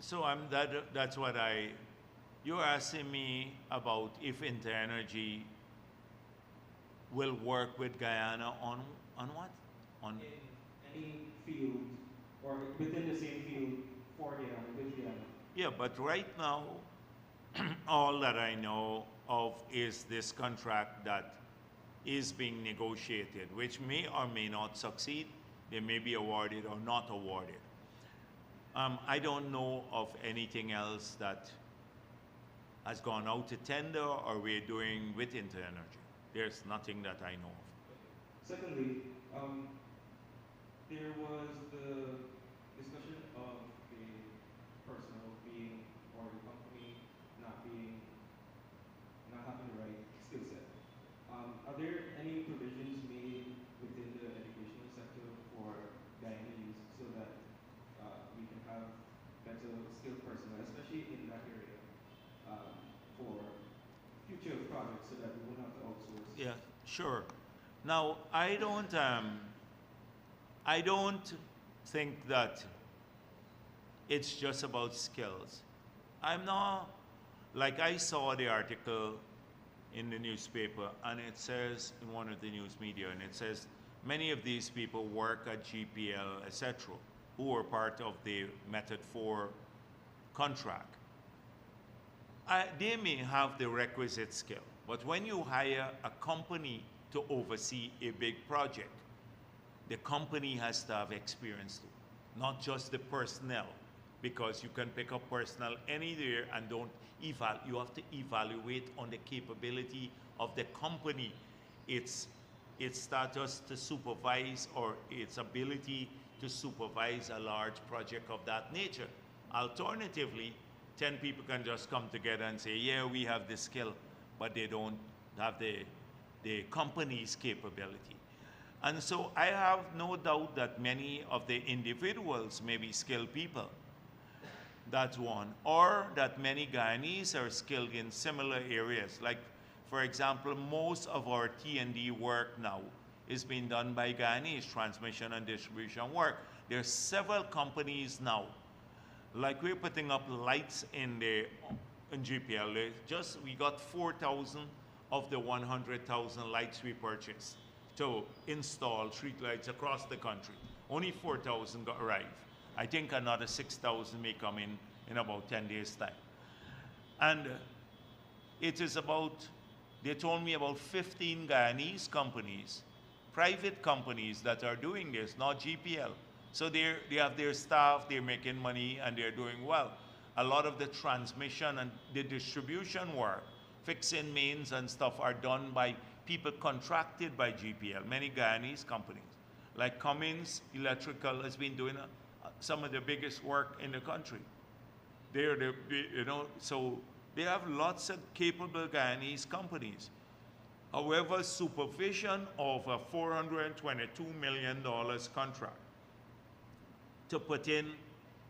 so that's what you're asking me about if InterEnergy will work with Guyana on what? On
In any field or within the same field for Guyana, with Guyana.
yeah, but right now all that I know of is this contract that is being negotiated, which may or may not succeed. They may be awarded or not awarded. I don't know of anything else that has gone out to tender or we're doing with InterEnergy. There's nothing that I know of.
Secondly, there was the discussion of the personnel being, or the company not having the right skill set. Are there any provisions made within the educational sector for Guyanese so that we can have better skilled personnel, especially in that area, for future projects so that we won't have to outsource?
Yeah, sure. Now, I don't think that it's just about skills. I'm not, like I saw the article in the newspaper and it says, in one of the news media, and it says, many of these people work at GPL, etc., who are part of the Method 4 contract. They may have the requisite skill, but when you hire a company to oversee a big project, the company has to have experience too, not just the personnel, because you can pick up personnel anywhere and you have to evaluate on the capability of the company, its status to supervise or its ability to supervise a large project of that nature. Alternatively, 10 people can just come together and say, yeah, we have the skill, but they don't have the company's capability. And so I have no doubt that many of the individuals may be skilled people. That's one. Or that many Guyanese are skilled in similar areas. Like, for example, most of our T&D work now is being done by Guyanese, transmission and distribution work. There are several companies now, like we're putting up lights in the in GPL. We got 4,000 of the 100,000 lights we purchased to install street lights across the country. Only 4,000 got arrived. I think another 6,000 may come in about 10 days' time. And it is about, they told me about 15 Guyanese companies, private companies that are doing this, not GPL. So they have their staff, they're making money, and they're doing well. A lot of the transmission and the distribution work, fixing mains and stuff, are done by people contracted by GPL, many Guyanese companies. Like Cummins Electrical has been doing some of the biggest work in the country. So they have lots of capable Guyanese companies. However, supervision of a $422 million contract to put in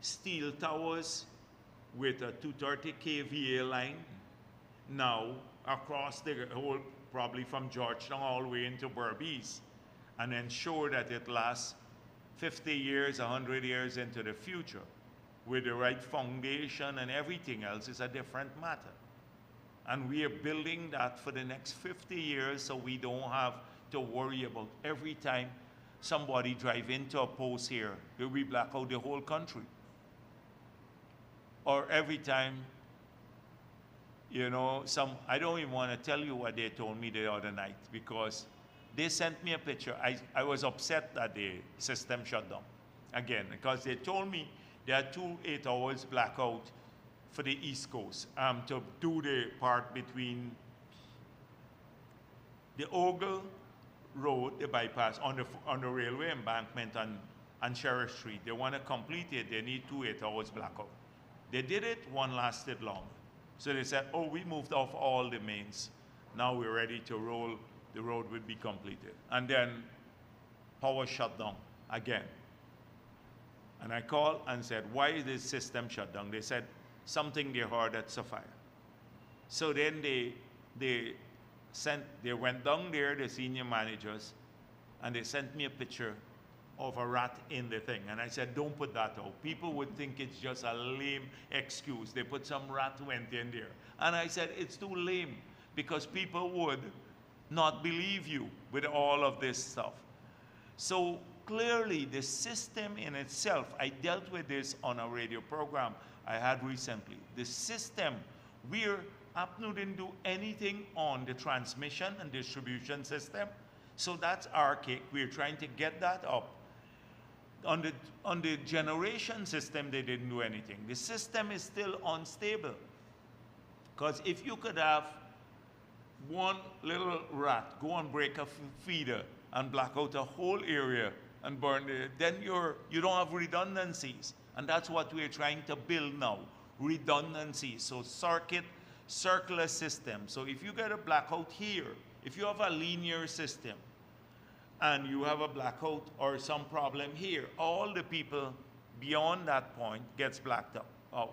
steel towers with a 230 kVA line now across the whole, probably from Georgetown all the way into Berbice, and ensure that it lasts 50 years, 100 years into the future with the right foundation and everything else is a different matter. And we are building that for the next 50 years so we don't have to worry about every time somebody drive into a post here, we black out the whole country. Or every time, I don't even want to tell you what they told me the other night, because they sent me a picture. I was upset that the system shut down again, because they told me there are 2 8 hours blackout for the East Coast to do the part between the Ogle Road, the bypass on the railway embankment and Sheriff Street. They want to complete it. They need 2 8 hours blackout. They did it, one lasted long. So they said, oh, we moved off all the mains. Now we're ready to roll. The road would be completed. And then power shut down again. And I called and said, why is this system shut down? They said, something they heard at Sapphire. So then they went down there, the senior managers, and they sent me a picture of a rat in the thing. And I said, don't put that out. People would think it's just a lame excuse. They put some rat went in there. And I said, it's too lame, because people would not believe you with all of this stuff. So clearly the system in itself, I dealt with this on a radio program I had recently. The system, APNU didn't do anything on the transmission and distribution system. So that's archaic. We're trying to get that up. On the generation system, they didn't do anything. The system is still unstable. Because if you could have one little rat go and break a feeder and black out a whole area and burn it, then you don't have redundancies. And that's what we're trying to build now, redundancies. So circular system. So if you get a blackout here, if you have a linear system, and you have a blackout or some problem here, all the people beyond that point gets blacked out.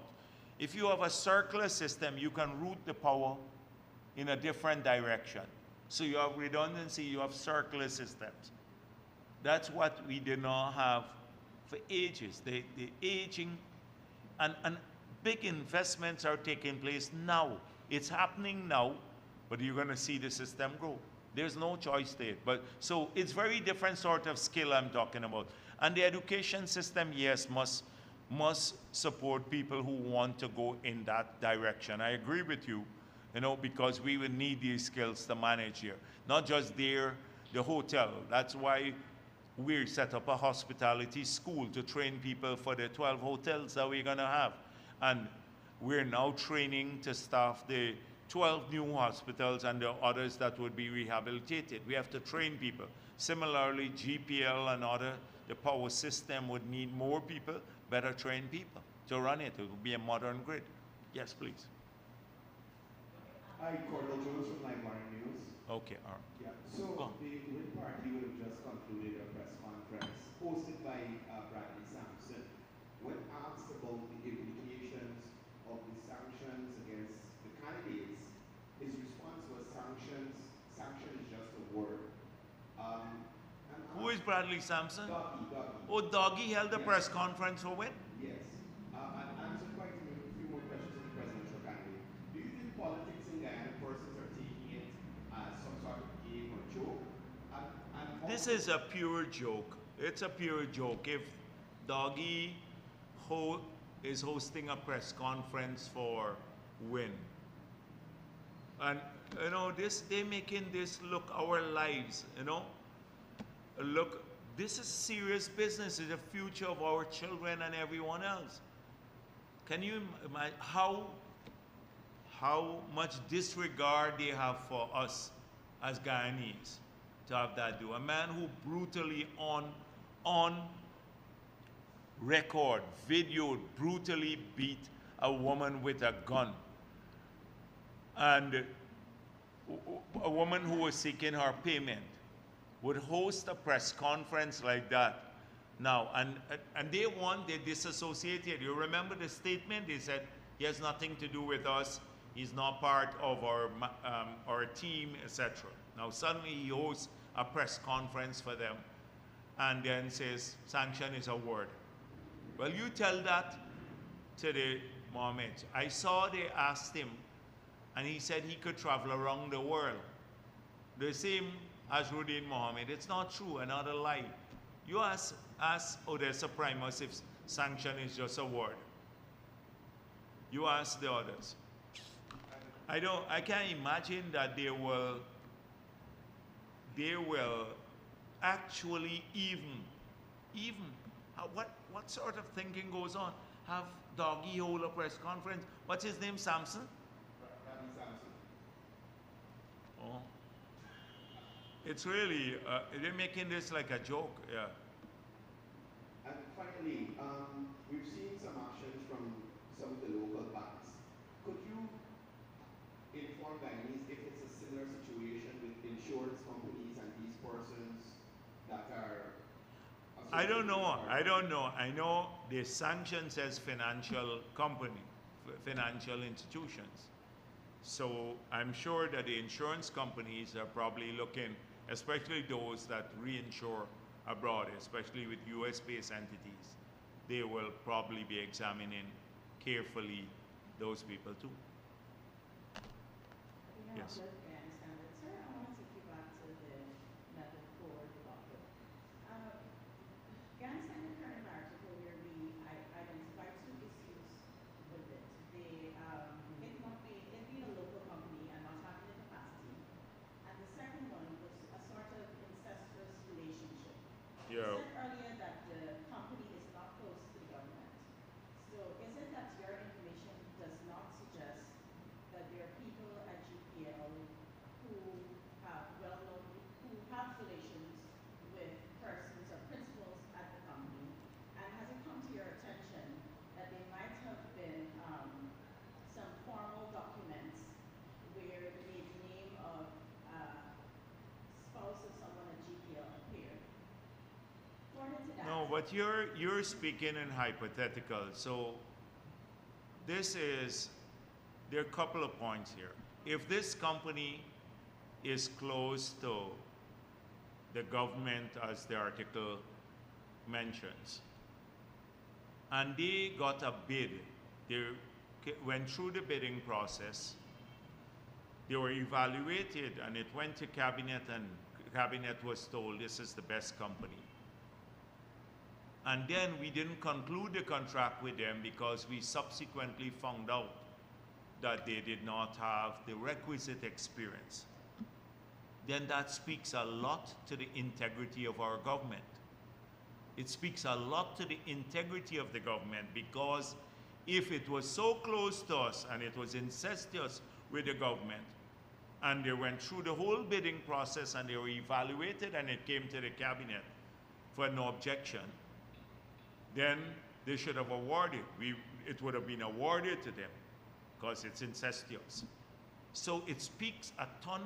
If you have a circular system, you can route the power in a different direction. So you have redundancy, you have circular systems. That's what we did not have for ages. The aging and big investments are taking place now. It's happening now, but you're going to see the system grow. There's no choice there. So it's very different sort of skill I'm talking about. And the education system, yes, must support people who want to go in that direction. I agree with you, because we will need these skills to manage here. Not just the hotel. That's why we set up a hospitality school to train people for the 12 hotels that we're going to have. And we're now training to staff the 12 new hospitals and the others that would be rehabilitated. We have to train people. Similarly, GPL and the power system would need more people, better trained people to run it. It would be a modern grid. Yes, please.
Hi, Cordell Jones from Live News.
Okay, all right.
Yeah, so the Green Party would have just concluded a press conference hosted by Bradley Sampson. When asked about the implications of the sanctions against the candidates, his response was sanction is just a word.
Who is Bradley Sampson?
Doggy.
Oh, Doggy held a press conference for when?
Yes. And answered quite a few more questions of the presidential candidate. politics in Guyana, persons are taking it as some sort of game or joke. And
This
also,
is a pure joke. It's a pure joke. If Doggy is hosting a press conference for Win, and you know they're making this look our lives. You know, look, this is serious business. It's the future of our children and everyone else. Can you imagine how much disregard they have for us as Guyanese to have that do? A man who brutally on record, videoed, brutally beat a woman with a gun. And a woman who was seeking her payment would host a press conference like that. Now, and they disassociated. You remember the statement? They said, he has nothing to do with us. He's not part of our team, etc. Now, suddenly he hosts a press conference for them and then says, sanction is a word. Well, you tell that to the Mohammed. I saw they asked him, and he said he could travel around the world. The same as Rudin Mohammed. It's not true, another lie. You ask Odessa Primus if sanction is just a word. You ask the others. I can't imagine that they will actually even, what sort of thinking goes on? Have Doggy hold a press conference. What's his name, Samson?
Rabbi Samson.
Oh. It's really, they're making this like a joke, yeah.
And finally, we've seen some actions from some of the local banks. Could you inform Guyanese if it's a similar situation with insurance companies and these persons that are
I don't know.
associated
I
with
don't know. I know the sanction says financial company, financial institutions. So I'm sure that the insurance companies are probably looking, especially those that reinsure abroad, especially with US-based entities. They will probably be examining carefully those people too. Yes.
Sir, I want to take you back to the method for development. Afghanistan in the current article where we identify two issues with it. It being a local company and not having the capacity. And the second one was a sort of incestuous relationship.
Yeah.
You said earlier that the company is not close to the government. So is it that your information does not suggest that there are people at GPL who have who have relations with persons or principals at the company? And has it come to your attention that there might have been some formal documents where the name of spouse of someone at GPL appeared? Further to that.
No, but you're speaking in hypothetical. So there are a couple of points here. If this company is close to the government, as the article mentions, and they got a bid, they went through the bidding process, they were evaluated, and it went to cabinet, and cabinet was told this is the best company. And then we didn't conclude the contract with them because we subsequently found out that they did not have the requisite experience. Then that speaks a lot to the integrity of our government. It speaks a lot to the integrity of the government, because if it was so close to us and it was incestuous with the government, and they went through the whole bidding process and they were evaluated and it came to the cabinet for no objection, then they should have awarded. It would have been awarded to them because it's incestuous. So it speaks a ton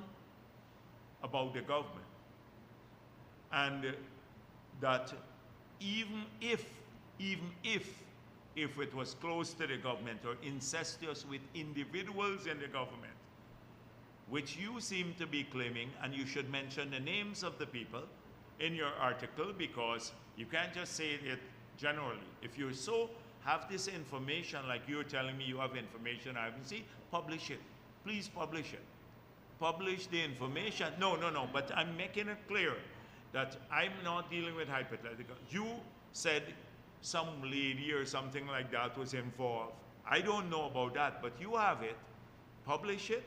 about the government. And that even if it was close to the government or incestuous with individuals in the government, which you seem to be claiming, and you should mention the names of the people in your article, because you can't just say it generally. If you so have this information, like you're telling me you have information I haven't seen, publish it. please publish it. Publish the information. No, no, no, but I'm making it clear that I'm not dealing with hypothetical. You said some lady or something like that was involved. I don't know about that, but you have it. Publish it,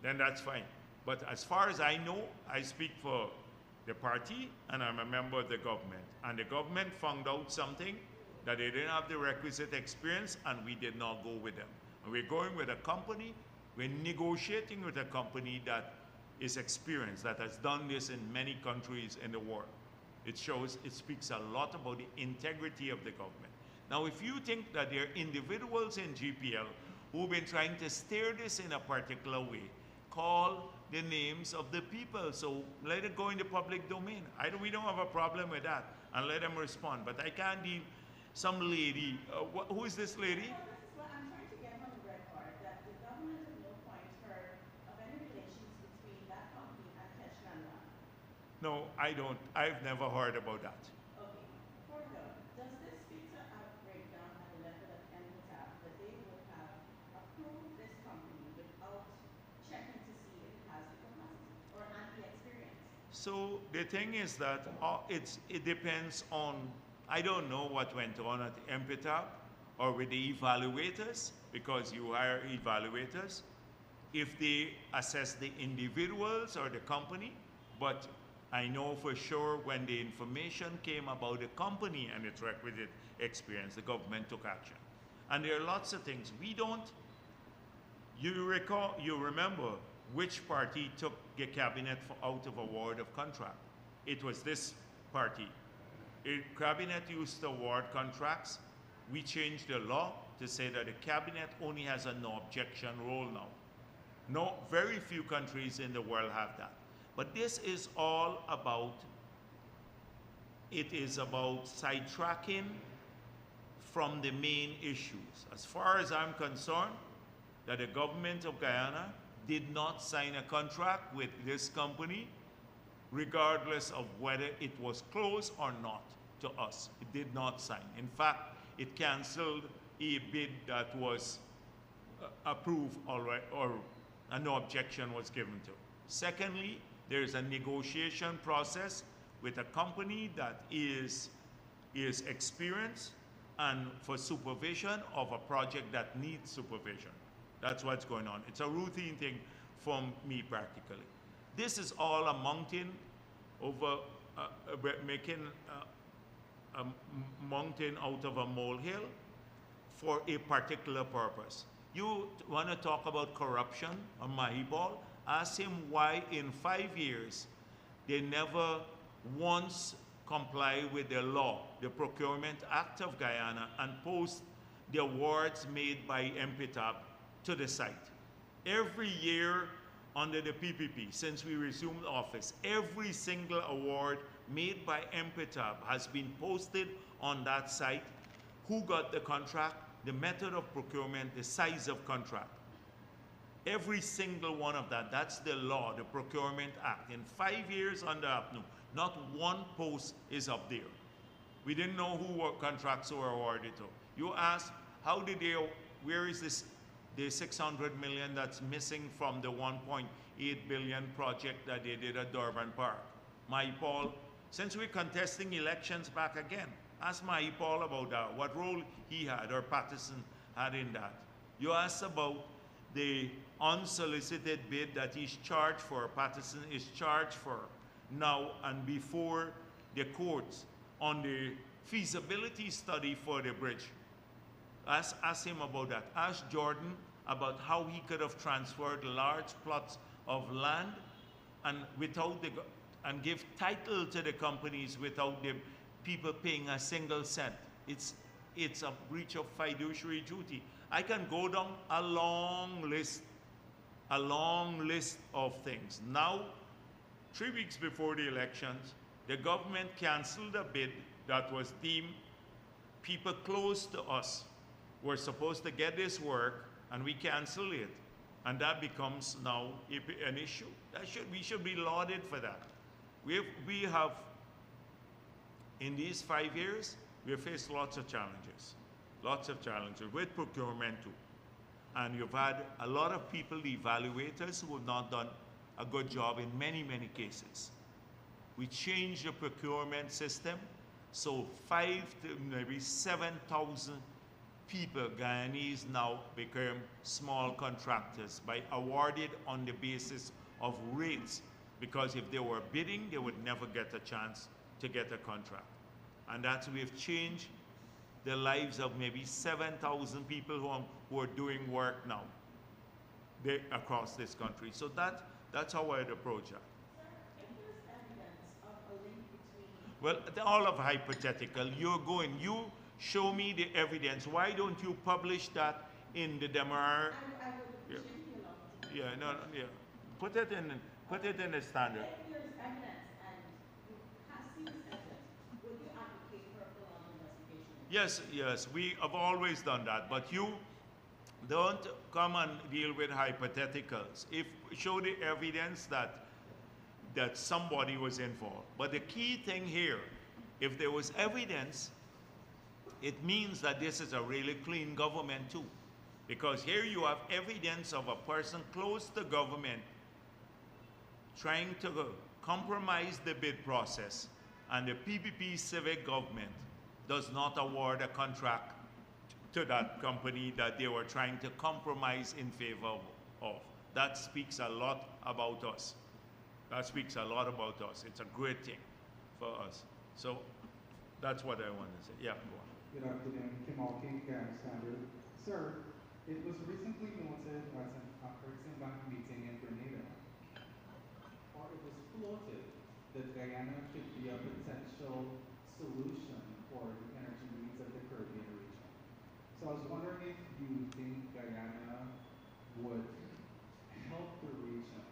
then that's fine. But as far as I know, I speak for the party and I'm a member of the government. And the government found out something that they didn't have the requisite experience and we did not go with them. And we're going with a company, we're negotiating with a company that is experienced, that has done this in many countries in the world. It speaks a lot about the integrity of the government. Now, if you think that there are individuals in GPL who've been trying to steer this in a particular way, call the names of the people. So let it go in the public domain. We don't have a problem with that, and let them respond. But I can't deal. Some lady, who is this lady?
Well, this is what I'm trying to get on the record, that the government at no point heard of any relations between that company and Keshnanda.
No, I don't. I've never heard about that.
Okay. Further, does this speak to a breakdown at the level of NTAP that they would have approved this company without checking to see if it has the capacity or the experience?
So the thing is that it depends on, I don't know what went on at MPTAP or with the evaluators, because you hire evaluators, if they assess the individuals or the company, but I know for sure when the information came about the company and its requisite experience, the government took action. And there are lots of things. You remember which party took the cabinet out of award of contract? It was this party. Cabinet used to award contracts. We changed the law to say that the cabinet only has a no objection role now. No, very few countries in the world have that. But this is all about, it is about sidetracking from the main issues. As far as I'm concerned, that the government of Guyana did not sign a contract with this company, regardless of whether it was closed or not to us. It did not sign. In fact, it canceled a bid that was approved already, or no objection was given to. Secondly, there's a negotiation process with a company that is experienced and for supervision of a project that needs supervision. That's what's going on. It's a routine thing for me practically. This is all amounting over making a mountain out of a molehill for a particular purpose. You want to talk about corruption on Mahibol? Ask him why in 5 years they never once comply with the law, the Procurement Act of Guyana, and post the awards made by MPTAP to the site. Every year under the PPP, since we resumed office, every single award made by MPTAP has been posted on that site. Who got the contract, the method of procurement, the size of contract. Every single one of that, that's the law, the Procurement Act. In 5 years under APNU, not one post is up there. We didn't know who contracts were awarded to. You ask, how did they, where is this, the 600 million that's missing from the 1.8 billion project that they did at Durban Park? Mahipol, since we're contesting elections back again, ask Mahipol about that, what role he had or Patterson had in that. You ask about the unsolicited bid that he's charged for, Patterson is charged for now and before the courts on the feasibility study for the bridge. Ask him about that. Ask Jordan about how he could have transferred large plots of land and and give title to the companies without the people paying a single cent. It's a breach of fiduciary duty. I can go down a long list of things. Now, 3 weeks before the elections, the government canceled a bid that was deemed people close to us were supposed to get this work, and we cancel it. And that becomes now an issue. We should be lauded for that. We have, in these 5 years, we have faced lots of challenges with procurement too. And you've had a lot of people, the evaluators, who have not done a good job in many, many cases. We changed the procurement system, so 5 to maybe 7,000 people, Guyanese, now became small contractors by awarded on the basis of rates, because if they were bidding, they would never get a chance to get a contract. And that's, we've changed the lives of maybe 7,000 people who are doing work now across this country. So that's how I'd approach that.
Sir, if there's evidence of a link between
Well, all of hypothetical. You show me the evidence. Why don't you publish that in the Demer?
I would appreciate you allow me to.
Yeah, no, yeah. Put it in the standard.
If there's evidence and you have seen this evidence, would you advocate for a full-on investigation?
Yes, we have always done that. But you don't come and deal with hypotheticals. Show the evidence that somebody was involved. But the key thing here, if there was evidence, it means that this is a really clean government too. Because here you have evidence of a person close to government trying to compromise the bid process, and the PPP civic government does not award a contract to that company that they were trying to compromise in favor of. That speaks a lot about us. That speaks a lot about us. It's a great thing for us. So that's what I want to say. Yeah, go on.
Good afternoon, Kim Alking, Guyana Standard. Sir, it was recently noted at an Afghanistan Bank meeting in Grenada, or it was floated that Guyana could be a potential solution for the energy needs of the Caribbean region. So I was wondering if you think Guyana would help the region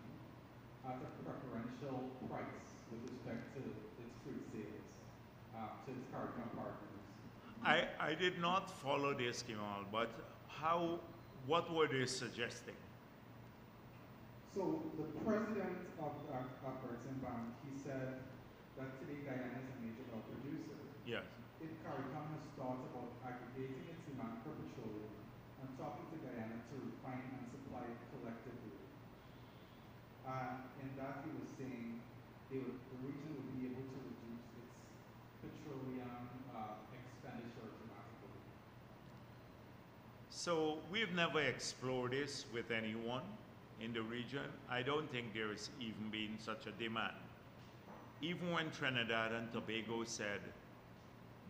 at a preferential price with respect to its crude sales to its Caribbean partners.
I did not follow this, Kimal, but what were they suggesting?
So the president of Afghanistan Bank, he said that today Guyana is a major oil producer.
Yes.
If CARICOM has thought about aggregating its demand for petroleum and talking to Guyana to refine and supply it collectively. In that he was saying the region would be able to reduce its petroleum expenditure dramatically.
So we've never explored this with anyone in the region. I don't think there has even been such a demand. Even when Trinidad and Tobago said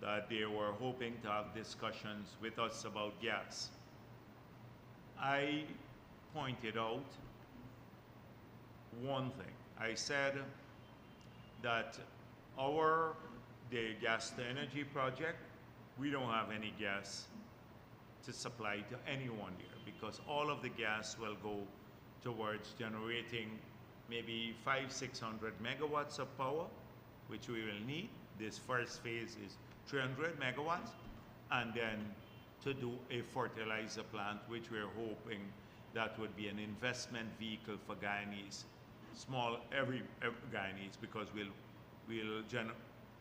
that they were hoping to have discussions with us about gas, I pointed out one thing. I said that the gas to energy project, we don't have any gas to supply to anyone there, because all of the gas will go towards generating maybe 500-600 megawatts of power, which we will need. This first phase is 300 megawatts, and then to do a fertilizer plant, which we're hoping that would be an investment vehicle for Guyanese, every Guyanese, because we'll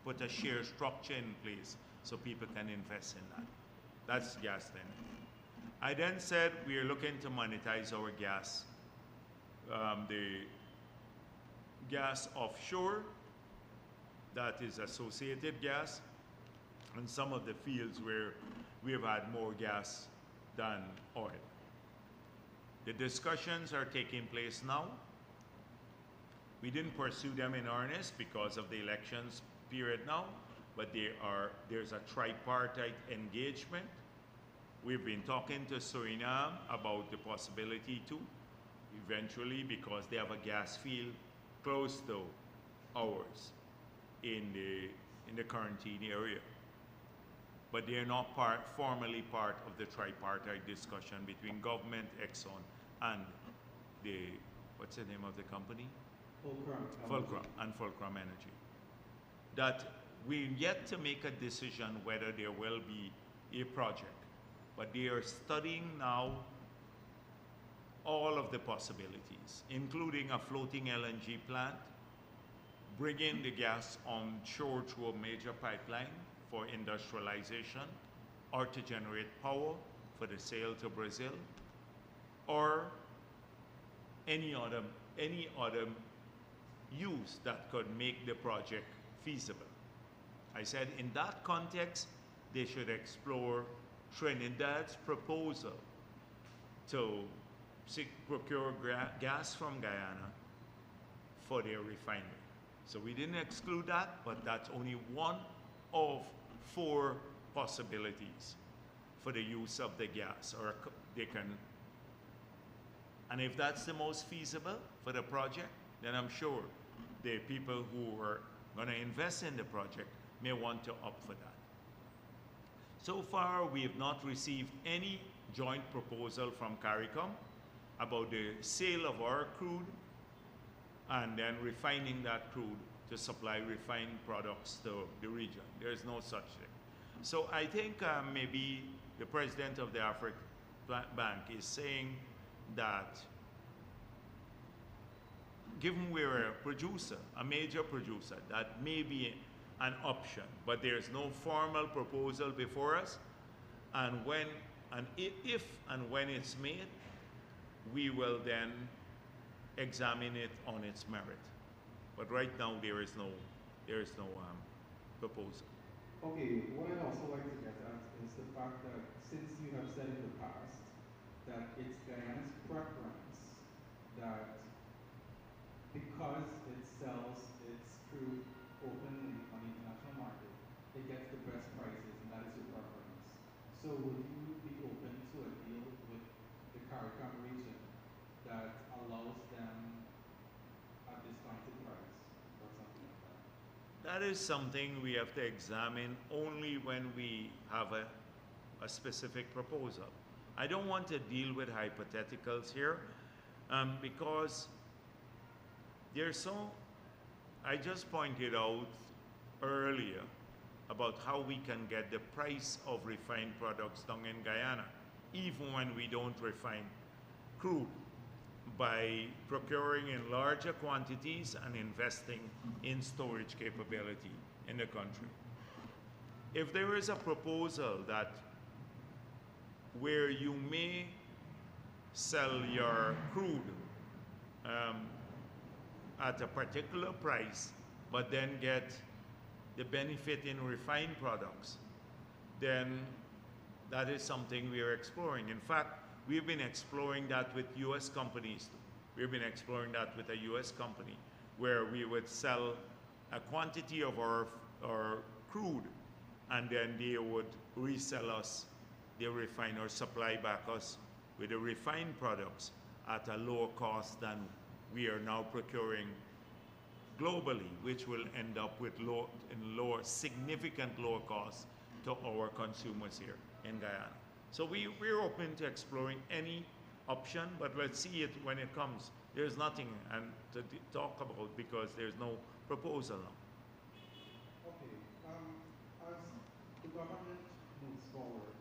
put a share structure in place so people can invest in that. That's gas then. I then said we are looking to monetize our gas. The gas offshore, that is associated gas, and some of the fields where we have had more gas than oil. The discussions are taking place now. We didn't pursue them in earnest because of the elections period now, but there's a tripartite engagement. We've been talking to Suriname about the possibility to eventually, because they have a gas field close to ours in the quarantine area. But they're not formally part of the tripartite discussion between government, Exxon, and what's the name of the company? Fulcrum Energy. That we're yet to make a decision whether there will be a project, but they are studying now all of the possibilities, including a floating LNG plant, bringing the gas on shore through a major pipeline for industrialization, or to generate power for the sale to Brazil, or any other any other use that could make the project feasible. I said in that context, they should explore Trinidad's proposal to procure gas from Guyana for their refinery. So we didn't exclude that, but that's only one of 4 possibilities for the use of the gas, or they can, and if that's the most feasible for the project, then I'm sure the people who are going to invest in the project may want to opt for that. So far, we have not received any joint proposal from CARICOM about the sale of our crude and then refining that crude to supply refined products to the region. There is no such thing. So I think maybe the president of the African Bank is saying that given we're a producer, a major producer, that may be an option, but there's no formal proposal before us. And when, and if and when it's made, we will then examine it on its merit. But right now there is no proposal.
Okay, what I'd also like to get at is the fact that since you have said in the past that it's Guyana's preference that because it sells its crude openly on the international market, it gets the best prices, and that is your preference. So would you be open to a deal with the CARICOM region that allows them a discounted price or something like that?
That is something we have to examine only when we have a specific proposal. I don't want to deal with hypotheticals here because there's so, I just pointed out earlier about how we can get the price of refined products down in Guyana, even when we don't refine crude, by procuring in larger quantities and investing in storage capability in the country. If there is a proposal that where you may sell your crude at a particular price, but then get the benefit in refined products, then that is something we are exploring. In fact, we've been exploring that with US companies. We've been exploring that with a US company where we would sell a quantity of our crude, and then they would resell us, they refine or supply back us with the refined products at a lower cost than we are now procuring globally, which will end up with significant lower costs to our consumers here in Guyana. So we're open to exploring any option, but let's see it when it comes. There's nothing to talk about because there's no proposal now.
Okay, as the government moves forward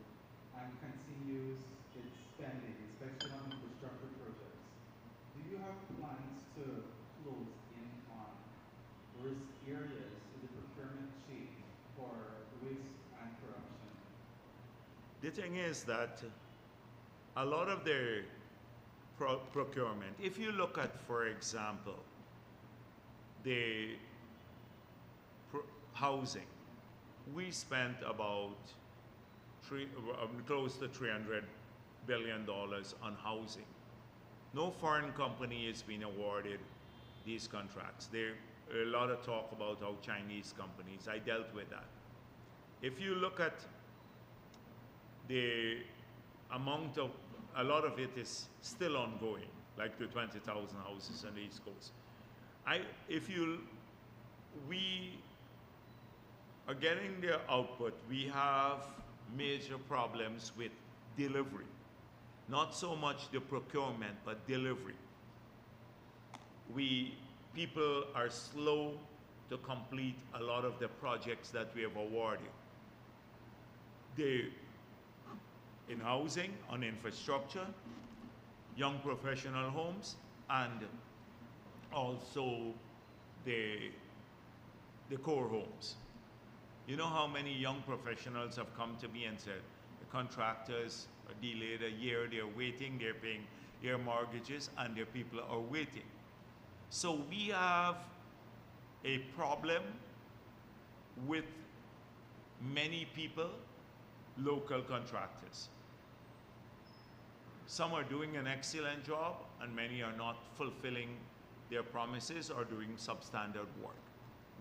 and continues its spending, especially on infrastructure projects, do you have plans to close in on risk areas in the procurement chain for waste and corruption?
The thing is that a lot of the procurement, if you look at, for example, the housing, we spent about close to $300 billion on housing. No foreign company has been awarded these contracts. There a lot of talk about how Chinese companies, I dealt with that. If you look at the amount of, a lot of it is still ongoing, like the 20,000 houses on the East Coast. We are getting the output. We have major problems with delivery. Not so much the procurement, but delivery. People are slow to complete a lot of the projects that we have awarded. In housing, on infrastructure, young professional homes, and also the core homes. You know how many young professionals have come to me and said, the contractors are delayed a year, they're waiting, they're paying their mortgages and their people are waiting. So we have a problem with many people, local contractors. Some are doing an excellent job and many are not fulfilling their promises or doing substandard work.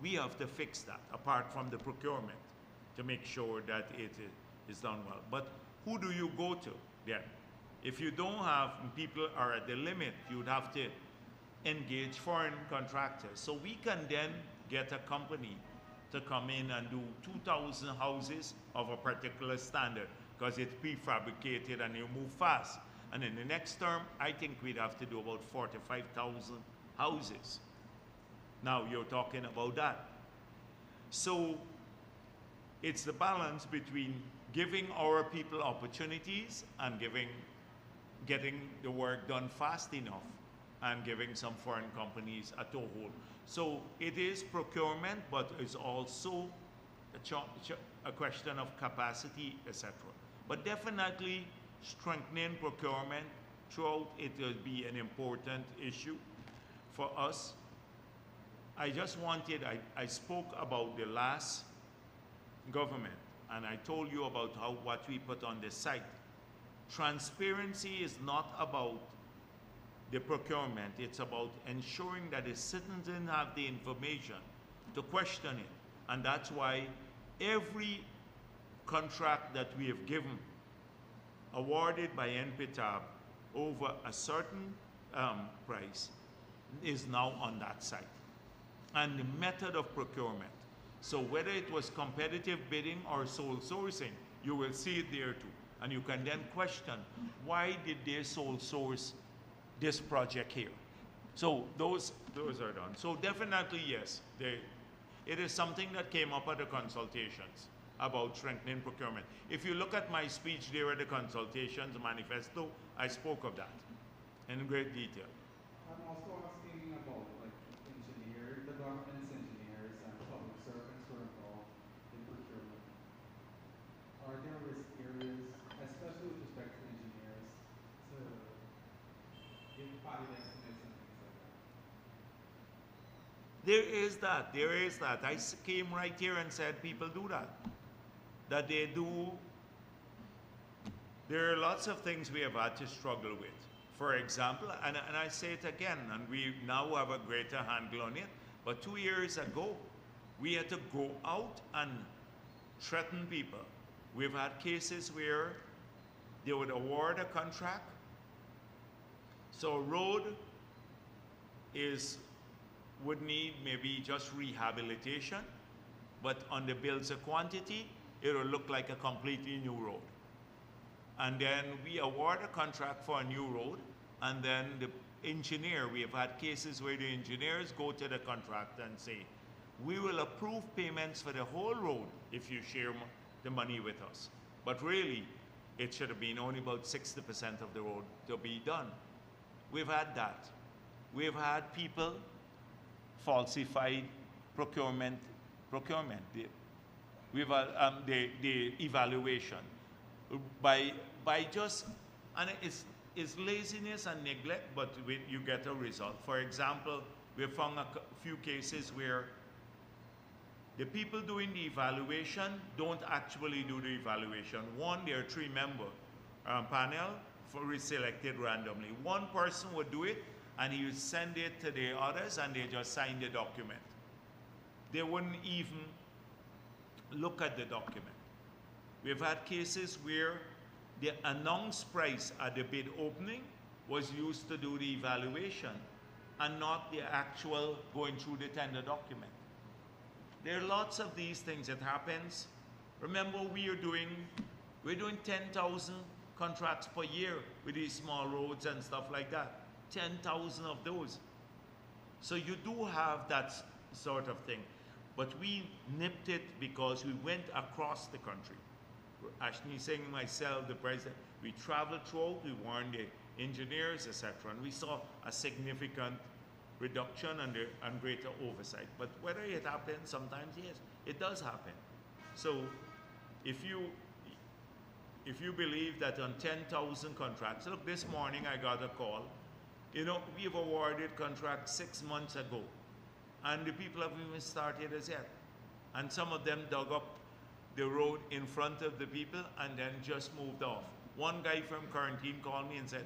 We have to fix that, apart from the procurement, to make sure that it is done well. But who do you go to then? If you don't have, people are at the limit, you'd have to engage foreign contractors. So we can then get a company to come in and do 2,000 houses of a particular standard because it's prefabricated and you move fast. And in the next term, I think we'd have to do about 45,000 houses. Now you're talking about that. So it's the balance between giving our people opportunities and getting the work done fast enough and giving some foreign companies a toehold. So it is procurement, but it's also a question of capacity, etc. But definitely strengthening procurement throughout it will be an important issue for us. I just wanted, I spoke about the last government and I told you about what we put on the site. Transparency is not about the procurement, it's about ensuring that the citizens have the information to question it. And that's why every contract that we have given, awarded by NPTAB over a certain price, is now on that site. And the method of procurement. So whether it was competitive bidding or sole sourcing, you will see it there too. And you can then question, why did they sole source this project here? So those are done. So definitely yes, it is something that came up at the consultations about strengthening procurement. If you look at my speech there at the consultations manifesto, I spoke of that in great detail.
I'm also asking about like engineers, the government's engineers and public servants who are involved in procurement. Are there risk areas, especially with respect to engineers, to give potted estimates and things like that?
There is that. I came right here and said people do that. That they do. There are lots of things we have had to struggle with. For example, and I say it again, and we now have a greater handle on it, but 2 years ago, we had to go out and threaten people. We've had cases where they would award a contract. So a road would need maybe just rehabilitation, but on the bills of quantity, it will look like a completely new road. And then we award a contract for a new road, and then the engineer, we have had cases where the engineers go to the contractor and say, we will approve payments for the whole road if you share the money with us. But really, it should have been only about 60% of the road to be done. We've had that. We've had people falsified procurement. We've the evaluation by just, and it's laziness and neglect, but you get a result. For example, we found a few cases where the people doing the evaluation don't actually do the evaluation. One, there are 3-member panel selected randomly. One person would do it and he would send it to the others and they just sign the document. They wouldn't even look at the document. We've had cases where the announced price at the bid opening was used to do the evaluation and not the actual going through the tender document. There are lots of these things that happens. Remember, we're doing 10,000 contracts per year with these small roads and stuff like that. 10,000 of those. So you do have that sort of thing. But we nipped it because we went across the country. Ashley Singh, myself, the president, we traveled throughout, we warned the engineers, etc. And we saw a significant reduction and greater oversight. But whether it happens, sometimes yes, it does happen. So if if you believe that on 10,000 contracts, look, this morning I got a call. You know, we've awarded contracts 6 months ago, and the people haven't even started as yet. And some of them dug up the road in front of the people and then just moved off. One guy from Quarantine called me and said,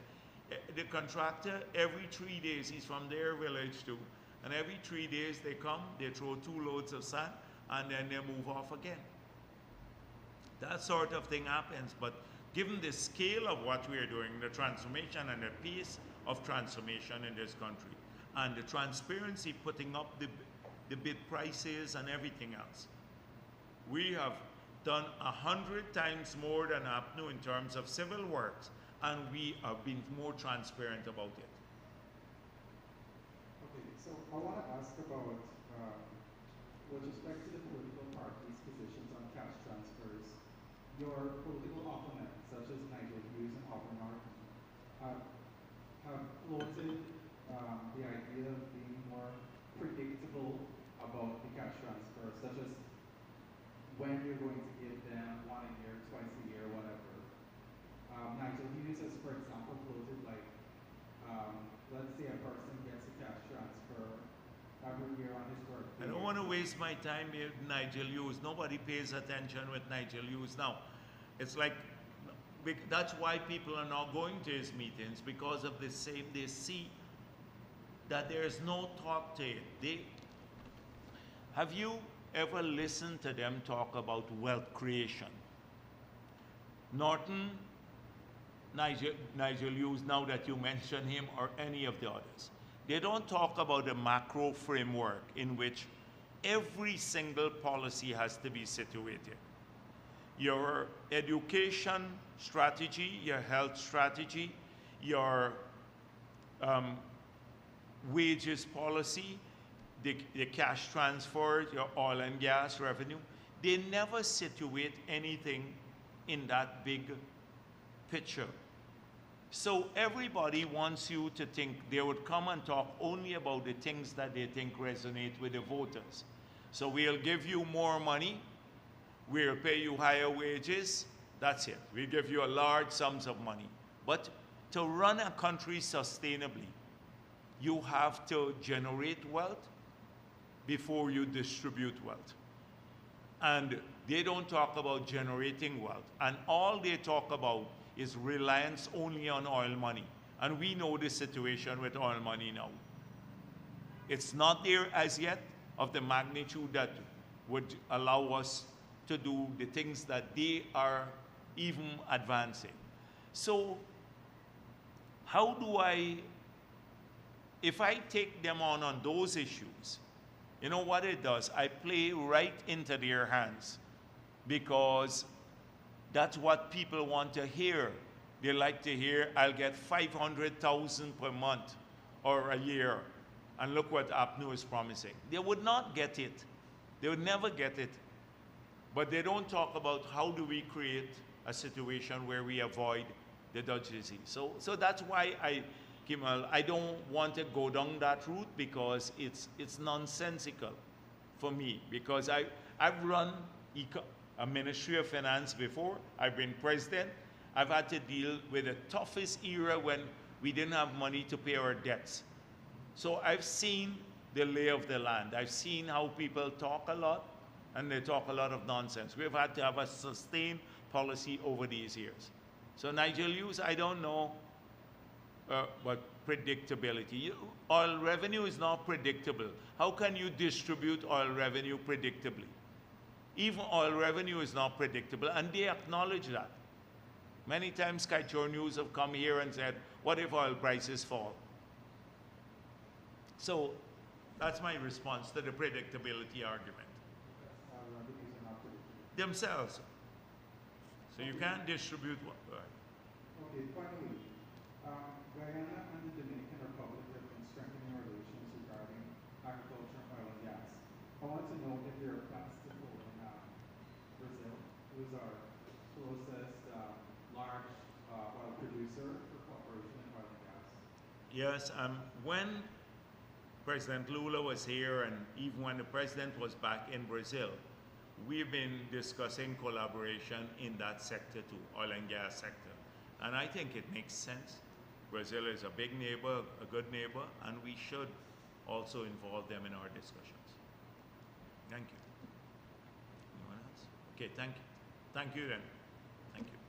the contractor, every 3 days, he's from their village too, and every 3 days they come, they throw 2 loads of sand, and then they move off again. That sort of thing happens, but given the scale of what we are doing, the transformation and the pace of transformation in this country, and the transparency putting up the bid prices and everything else, we have done 100 times more than APNU in terms of civil works, and we have been more transparent about it.
Okay, so I want to ask about, with respect to the political parties' positions on cash transfers, your political opponents, such as Nigel Hughes and Aubrey Martin, have floated the idea of being more predictable about the cash transfer, such as when you're going to give them 1 a year, twice a year, whatever. Nigel Hughes has, for example, floated like, let's say a person gets a cash transfer every year on his birthday.
I don't want to waste my time with Nigel Hughes. Nobody pays attention with Nigel Hughes now. It's like, that's why people are not going to his meetings, because of the same, they see that there's no thought to it. Have you ever listened to them talk about wealth creation? Norton, Nigel Hughes, now that you mention him, or any of the others, they don't talk about a macro framework in which every single policy has to be situated. Your education strategy, your health strategy, your wages policy, the cash transfer, your oil and gas revenue, they never situate anything in that big picture. So everybody wants you to think they would come and talk only about the things that they think resonate with the voters. So we'll give you more money, we'll pay you higher wages, that's it. We'll give you a large sums of money. But to run a country sustainably, you have to generate wealth before you distribute wealth. And they don't talk about generating wealth. And all they talk about is reliance only on oil money. And we know the situation with oil money now. It's not there as yet of the magnitude that would allow us to do the things that they are even advancing. So how do if I take them on those issues, you know what it does? I play right into their hands, because that's what people want to hear. They like to hear, I'll get 500,000 per month or a year. And look what APNU is promising. They would not get it. They would never get it. But they don't talk about how do we create a situation where we avoid the Dutch disease. So that's why Kimal, I don't want to go down that route, because it's nonsensical for me. Because I've run a Ministry of Finance before. I've been president. I've had to deal with the toughest era when we didn't have money to pay our debts. So I've seen the lay of the land. I've seen how people talk a lot, and they talk a lot of nonsense. We've had to have a sustained policy over these years. So Nigel Hughes, I don't know, but predictability. Oil revenue is not predictable. How can you distribute oil revenue predictably? Even oil revenue is not predictable, and they acknowledge that. Many times Kaichor News have come here and said, what if oil prices fall? So that's my response to the predictability argument.
Revenues are not predictable.
Themselves. So you can't distribute what.
Okay, finally, Guyana and the Dominican Republic have been strengthening relations regarding agriculture and oil and gas. I wanted to know if there are plans to pull in Brazil, who is our closest large oil producer for cooperation in oil and gas.
Yes, when President Lula was here, and even when the president was back in Brazil, we've been discussing collaboration in that sector too, oil and gas sector. And I think it makes sense. Brazil is a big neighbor, a good neighbor, and we should also involve them in our discussions. Thank you. Anyone else? Okay, thank you. Thank you then. Thank you.